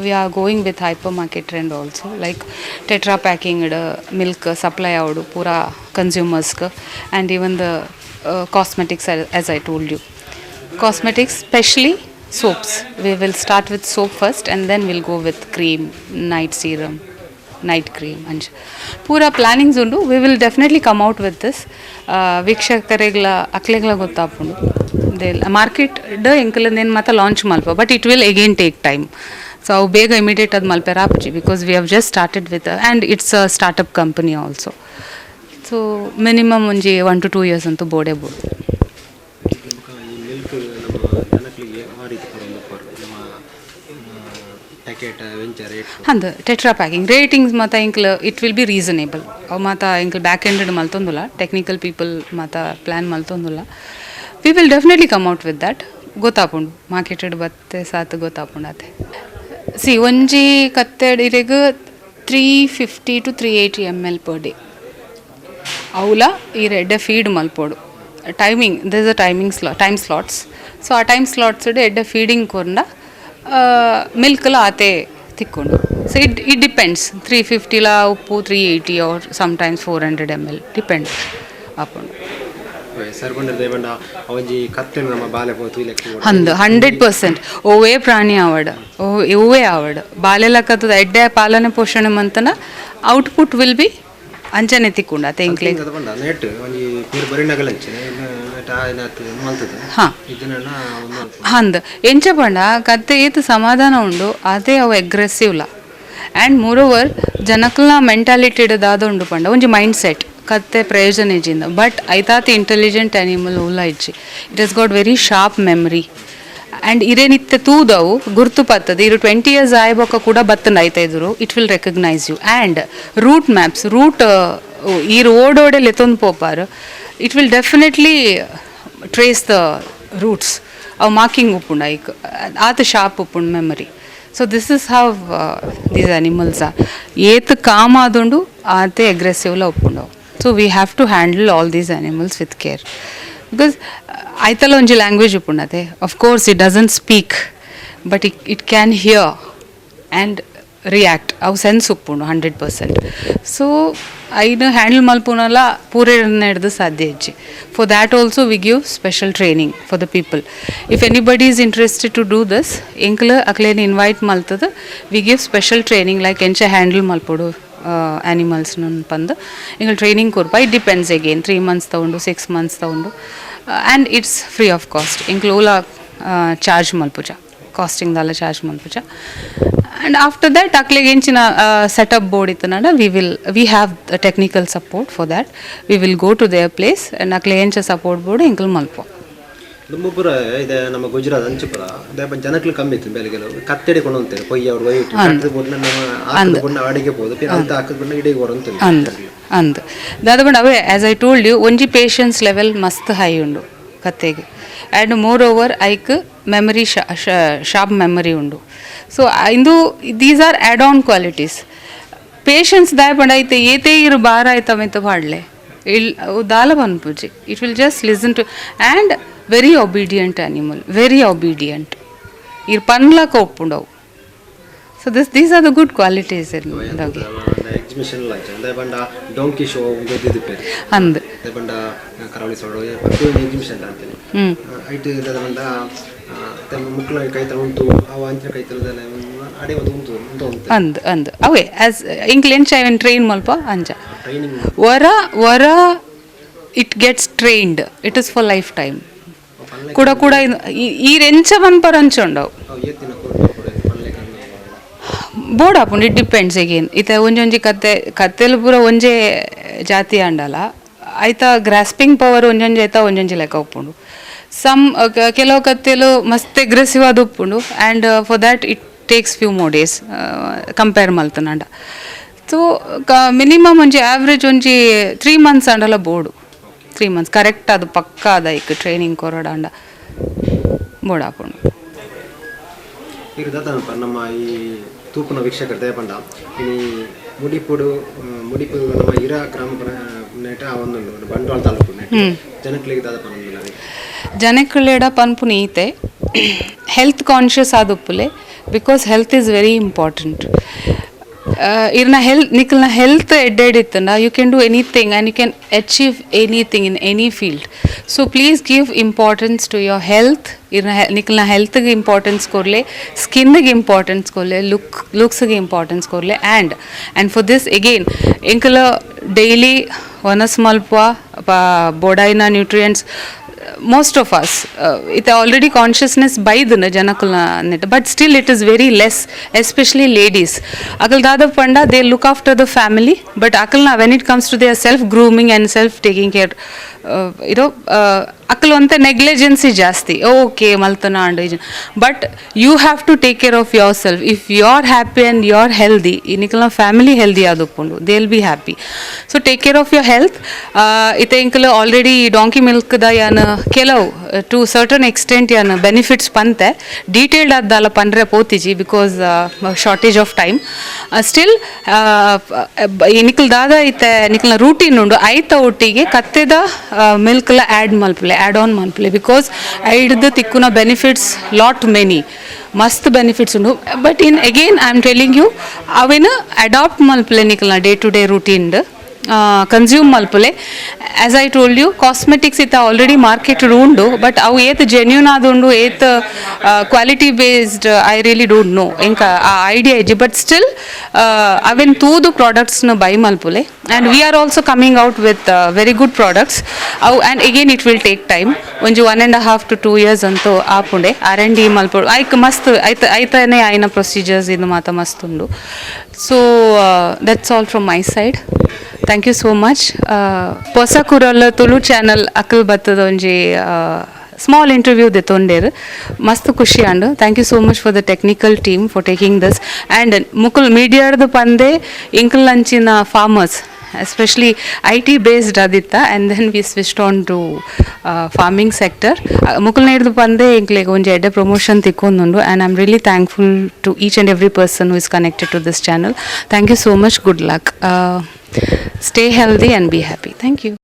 we are going with hypermarket trend also like tetra packing milk supply out pura consumers and even the cosmetics as I told you cosmetics especially soaps we will start with soap first and then we'll go with cream night serum night cream and pura plannings undu we will definitely come out with this ವೀಕ್ಷಕರಿಗೆಲ್ಲ ಅಕ್ಲೆಗ್ಲ ಗೊತ್ತಾಪುಂಡು the market ಎಂಕಲಂದೇನು ಮಾತ್ರ launch ಮಲ್ಪ but it will again take time so ಅವು ಬೇಗ immediate ಅದು ಮಲ್ಪೆರ ಆಪುಜಿ because we have just started with and it's a startup company also so minimum ಒಂಜಿ 1 to 2 years ಅಂತೂ ಬೋರ್ಡೇ ಬೋರ್ಡ್ ಅಂದ ಟೆಟ್ರಾ ಪ್ಯಾಕಿಂಗ್ ರೇಟಿಂಗ್ಸ್ ಮತ್ತು ಇಂಕ್ಲ ಇಟ್ ವಿಲ್ ಬಿ ರೀಸನೇಬಲ್ ಅವು ಮತ್ತು ಇಂಕ್ಲ ಬ್ಯಾಕ್ ಎಂಡೆಡ್ ಮಲ್ತೊಂದುಲ್ಲ ಟೆಕ್ನಿಕಲ್ ಪೀಪಲ್ ಮತ್ತು ಪ್ಲ್ಯಾನ್ ಮಲ್ತೊಂದುಲ್ಲ we will definitely come out with that ಗೊತ್ತಾಪುಂಡು ಮಾರ್ಕೆಟೆಡ್ ಬತ್ತೆ ಸಾತ್ ಗೊತ್ತಾಪುಂಡತೆ ಸಿ ಒಂಜಿ ಕತ್ತೆಡಿರೆಗ್ 350 to 380 ml per day ಅವಲ ಈ ಎಡ್ಡೆ ಫೀಡ್ ಮಲ್ಪೋಡು timing this a time slots so ಆ ಟೈಮ್ ಸ್ಲಾಟ್ಸ್ ಎಡ್ಡೆ ಫೀಡಿಂಗ್ ಕೊರ್ನ ಮಿಲ್ಕ್ಲ ಆತೆ ತಿಕ್ಕೊಂಡು ಸೊ ಇಟ್ ಡಿಪೆಂಡ್ಸ್ 350ಲ ಉಪ್ಪು 380 ಆರ್ ಸಮ್ಟೈಮ್ಸ್ 400 ml ಡಿಪೆಂಡ್ ಆಪುಂಡು ಅಂದು 100% ಓವೇ ಪ್ರಾಣಿ ಆವಡ್ ಓವೇ ಆವಡ್ ಬಾಲೆಲ್ಲ ಕತ್ತದ ಎಡ್ಡೆ ಪಾಲನೆ ಪೋಷಣೆ ಮಂತನ ಔಟ್ಪುಟ್ ವಿಲ್ ಬಿ ಅಂಚನೆ ತಿಕ್ಕೊಂಡ ತೆಂಕ್ಲೆ ಹಾಂ ಅಂದ್ ಎಂಚ ಪಂಡ ಕತ್ತೆ ಏತು ಸಮಾಧಾನ ಉಂಡು ಅದೇ ಅವು ಅಗ್ರೆಸಿವ್ಲ ಆ್ಯಂಡ್ ಮೋರ್ ಓವರ್ ಜನಕ್ಲ ಮೆಂಟಾಲಿಟಿ ಇಡದಾದ ಉಂಡು ಪಂಡ ಒಂಜಿ ಮೈಂಡ್ ಸೆಟ್ ಕತ್ತೆ ಪ್ರಯೋಜನ ಇಜ್ಜಿಂದ ಬಟ್ ಐತಾತಿ ಇಂಟೆಲಿಜೆಂಟ್ ಆ್ಯನಿಮಲ್ ಉಲ್ಲ ಇಜ್ಜಿ it has got very sharp memory and ಇರೇನಿತ್ತೆ ತೂದವು ಗುರ್ತು ಪತ್ತದ ಇರು 20 years ಆಯ್ಬೊಕ್ಕ ಕೂಡ ಬತ್ತಂದು ಆಯ್ತಾ ಇದ್ರು it will recognise you and route maps route ಈ ಓಡೋಡೆಲ್ಲ ಎತ್ತೊಂದು ಪೋಪಾರು it will definitely trace the routes ಅವು ಮಾರ್ಕಿಂಗ್ ಉಪ್ಪುಂಡ ಐಕ್ ಆತ ಶಾರ್ಪ್ ಉಪ್ಪುಂಡು memory so this is how these animals are ಏತ್ ಕಾಮ್ ಆದುಂಡು ಆತೆ ಅಗ್ರೆಸಿವ್ಲ ಉಪ್ಪುಂಡವು so we have to handle all these animals with care because ಆಯ್ತಲ್ಲ ಒಂಜಿ ಲ್ಯಾಂಗ್ವೇಜ್ ಉಪ್ಪುಂಡತೆ of course it doesn't speak but it can hear and react ಅವು sense ಉಪ್ಪುಂಡು 100%. ಸೊ ಐನು ಹ್ಯಾಂಡಲ್ ಮಲ್ಪುನಲ್ಲ ಪೂರೆ ನಡೆದು ಸಾಧ್ಯ ಇಜ್ಜಿ for that also we give special training for the people if anybody is interested to do this ಎಂಕ್ಲ ಅಕ್ಲೇನು invite ಮಲ್ತದ we give special training like ಎಂಚ handle ಮಲ್ಪೊಡು ಆ್ಯನಿಮಲ್ಸ್ನ ಪಂದು ಎಂಗಳು ಟ್ರೈನಿಂಗ್ ಕೊರ್ಪ ಇಟ್ ಡಿಪೆಂಡ್ಸ್ ಅಗೇನ್ 3 months ತಗೊಂಡು 6 months ತಗೊಂಡು and it's free of cost ಎಂಕ್ಲು ಓಲಾ ಚಾರ್ಜ್ ಮಲ್ಪುಜ ಕಾಸ್ಟಿಂಗ್ದಲ್ಲ ಚಾರ್ಜ್ ಮಲ್ಪುಜ ಆ್ಯಂಡ್ ಆಫ್ಟರ್ ದ್ಯಾಟ್ ಅಕ್ಲೆಗೆ ಎಂಚಿನ ಸೆಟಪ್ ಬೋರ್ಡ್ ಇತ್ತು ನಡ we have technical support for that we will go to their place and ಅಕ್ಲೆ ಎಂಚ ಸಪೋರ್ಟ್ ಬೋರ್ಡ್ ಎಂಕ್ಲು ಮಲ್ಪ ದುಮ್ಮಪುರ ಇದೆ ನಮ್ಮ ಗುಜರಾತ್ ಅಂಚುಪುರ ಜನಕ್ಲು ಕಮ್ಮಿ ಇತ್ತು ಬೆಲೆಗಳು ಕತ್ತಡಿ ಕೊಂಡು ಹೋಗ್ತಾರೆ ಪೊಯ್ಯ ಅವ್ರು ವೈಟ್ ಅಡಿಗೆ ಹೋದು ಅಂತ ಹಾಕಿದ್ಬಿಟ್ಟು ಇಡೀ ಬರಂತ ಅಂದ್ ದಾದಬಂಡ್ ಅವೇ ಆ್ಯಸ್ ಐ ಟೋಲ್ಡ್ ಯು ಒಂಜಿ ಪೇಷನ್ಸ್ ಲೆವೆಲ್ ಮಸ್ತ್ ಹೈ ಉಂಡು ಕತ್ತೆಗೆ ಆ್ಯಂಡ್ ಮೋರ್ ಓವರ್ ಐಕ್ ಮೆಮರಿ ಶಾರ್ಪ್ ಮೆಮರಿ ಉಂಡು ಸೊ ಇಂದು these are add on qualities patience ದಾಯಪಂಡ ಐತೆ ಏತೇ ಇರು ಬಾರ ಆಯ್ತವೆಂತ ಪಾಡ್ಲೆ ದಾಲ ಪನ್ಪುಜಿ it will just listen to and very obedient animal very obedient ಇರ್ ಪನ್ಲಕ ಒಪ್ಪುಂಡವು so these are the good qualities exhibition ಬಂಡ ಡೊಂಕಿ ಶೋ ಅಂದ್ ಬಂಡ ಕರಾವಳಿ ಸೋಡು ಎಕ್ಸಿಬಿಷನ್ ಅಂತೀನಿ ಐಟ್ ಬಂಡ ಮುಕ್ಳ ಕೈತಲ ಉಂಟು ಅವ ಅಂಚಿನ ಕೈತಲದಲ್ಲ ಅಡೆ ಒಂದು ಉಂಟು ಅಂದ್ ಅವೇ ಆಸ್ ಇಂಕ್ಲೆಂಚ ಇವನ್ ಟ್ರೈನ್ ಮಲ್ಪ ಅಂಚ ಟ್ರೈನಿಂಗ್ ವರ it gets trained it is for life time ಕೂಡ ಈ ರೆಂಚ ಮನ್ಪರ ಅಂಚೊಂಡವು ಬೋರ್ಡ್ ಹಾಕೊಂಡು ಇಟ್ ಡಿಪೆಂಡ್ಸ್ ಎಗೇನ್ ಇತ ಒಂಜೊಂಜಿ ಕತ್ತೆಲು ಪೂರ ಒಂಜೇ ಜಾತಿ ಅಂಡಲ್ಲ ಐತ ಗ್ರಾಸ್ಪಿಂಗ್ ಪವರ್ ಒಂಜೊಂಜಿ ಐತ ಒಂಜೊಂಜಿ ಲೆಕ್ಕ ಉಪ್ಪುಂಡು ಕೆಲವು ಕತ್ತೆಲು ಮಸ್ತ್ ಅಗ್ರೆಸಿವ್ ಆದ ಉಪ್ಪುಂಡು and for that it takes few more days compare ಮಲ್ತನಂಡ ಸೊ ಮಿನಿಮಮ್ ಒಂಜಿ ಆವ್ರೇಜ್ ಒಂಜಿ 3 months ಅಂಡಲ ಬೋರ್ಡು 3 months ಕರೆಕ್ಟ್ ಅದು ಪಕ್ಕ ಅದ ಇಕ್ ಟ್ರೈನಿಂಗ್ ಕೊರೋಡಾಂಡ ಬೋರ್ಡ್ ಹಾಕೊಂಡು ಈಗ ದಾತನಪ್ಪ ನಮ್ಮ ಈ ತೂಪುನ ವೀಕ್ಷಕರು ದಯಪಂಡ ಇನಿ ಮುಡಿಪುಡು ನಮ್ಮ ಇರಾ ಗ್ರಾಮ ನೆಟ ಒಂದು ಬಂಟ್ವಾಳ ತಾಲೂಕು ನೆಟ ಜನಕ್ಲಿಗೆ ದಾದಪ್ಪ ಜನಕ್ಕಳೆಡ ಪನ್ಪುನ ಈತೆ ಹೆಲ್ತ್ ಕಾನ್ಷಿಯಸ್ ಆದುಪ್ಪುಲೆ because health is very important ಇರ್ನ ನಿಖಲ್ನ ಹೆಲ್ತ್ ಎಡ್ಡೆಡಿತ್ತಂಡ you can do anything and you can achieve anything in any field so please give importance to your health ನಿಖಲ್ನ ಹೆಲ್ತ್ಗೆ ಇಂಪಾರ್ಟೆನ್ಸ್ ಕೊರಲೆ ಸ್ಕಿನ್ಗೆ ಇಂಪಾರ್ಟೆನ್ಸ್ ಕೊರಲೆ ಲುಕ್ಸ್ಗೆ ಇಂಪಾರ್ಟೆನ್ಸ್ ಕೊರಲೆ ಆ್ಯಂಡ್ ಫಾರ್ ದಿಸ್ ಎಗೇನ್ ಎಂಕಲ ಡೈಲಿ ಒನಸ್ ಮಲ್ಪ ಬೋಡಾಯಿನ nutrients most of us it already consciousness by the janakula net but still it is very less especially ladies akal dada panda they look after the family but akalna when it comes to their self grooming and self taking care akal ante negligence ಜಾಸ್ತಿ okay maltana and but you have to take care of yourself if you are happy and you are healthy inikala family healthy adupundu they'll be happy so take care of your health ite inkala already donkey milk da yana ಕೆಲವು to certain extent ಏನು benefits ಪಂತೆ detailed ಆದ್ದಲ್ಲ ಪಂಡ್ರೆ ಪೋತಿಜಿ because shortage of time still ನಿಖಲ್ ದಾದ ಐತೆ ನಿಖಲ್ನ ರೂಟೀನ್ ಉಂಡು ಐತ ಒಟ್ಟಿಗೆ ಕತ್ತೆದ ಮಿಲ್ಕ್ಲ ಆ್ಯಡ್ ಆನ್ ಮಲ್ಪಲೆ ಬಿಕಾಸ್ ಐಡ್ದು ತಿಕ್ಕುನ ಬೆನಿಫಿಟ್ಸ್ ಲಾಟ್ ಮೆನಿ ಮಸ್ತ್ ಬೆನಿಫಿಟ್ಸ್ ಉಂಡು but in again I am telling you ಅವೇನು ಅಡಾಪ್ಟ್ ಮಲ್ಪಲೆ ನಿಖಲ್ನ ಡೇ ಟು ಡೇ ರೂಟೀನ್ಡ್ ಕನ್ಸ್ಯೂಮ್ ಮಲ್ಪಲೆ as I told you cosmetics ಇತ್ತ ಆಲ್ರೆಡಿ ಮಾರ್ಕೆಟೆಡ್ ಉಂಡು ಬಟ್ ಅವು ಏತ್ ಜೆನ್ಯೂನ್ ಆದುಂಡು ಏತ್ quality based I really don't know ಎಂಕ ಆ ಐಡಿಯಾ ಇಜ್ಜಿ ಬಟ್ ಸ್ಟಿಲ್ ಅವೆನ್ ತೂದು ಪ್ರಾಡಕ್ಟ್ಸ್ನ ಬೈ ಮಲ್ಪಲೆ and we are also coming out with very good products ಅವು and again it will take time ಒಂಜಿ 1.5 to 2 years ಅಂತೂ ಆಪುಂಡೆ R&D ಮಲ್ಪಡು ಐಕ್ ಮಸ್ತ್ ಐತನೇ ಆಯ್ನ ಪ್ರೊಸೀಜರ್ಸ್ ಇದು ಮಾತ ಮಸ್ತ್ ಉಂಡು so that's all from my side thank you so much ಹೊಸ ಕುರಲ್ಲ ತುಳು ಚಾನಲ್ ಅಕಲ್ ಬತ್ತದ ಒಂಜಿ ಸ್ಮಾಲ್ ಇಂಟರ್ವ್ಯೂ ದೆತೊಂಡೇರು ಮಸ್ತ್ ಖುಷಿ ಆಂಡು thank you so much for the technical team for taking this and Mukul ಮೀಡಿಯಾದ ಪಂದೆ ಇಂಕಲ್ ಅಂಚಿನ farmers especially IT based adita and then we switched on to farming sector mukul nedu pande inklege onje edde promotion tikkondundo and I'm really thankful to each and every person who is connected to this channel. Thank you so much. Good luck. Stay healthy and be happy. Thank you.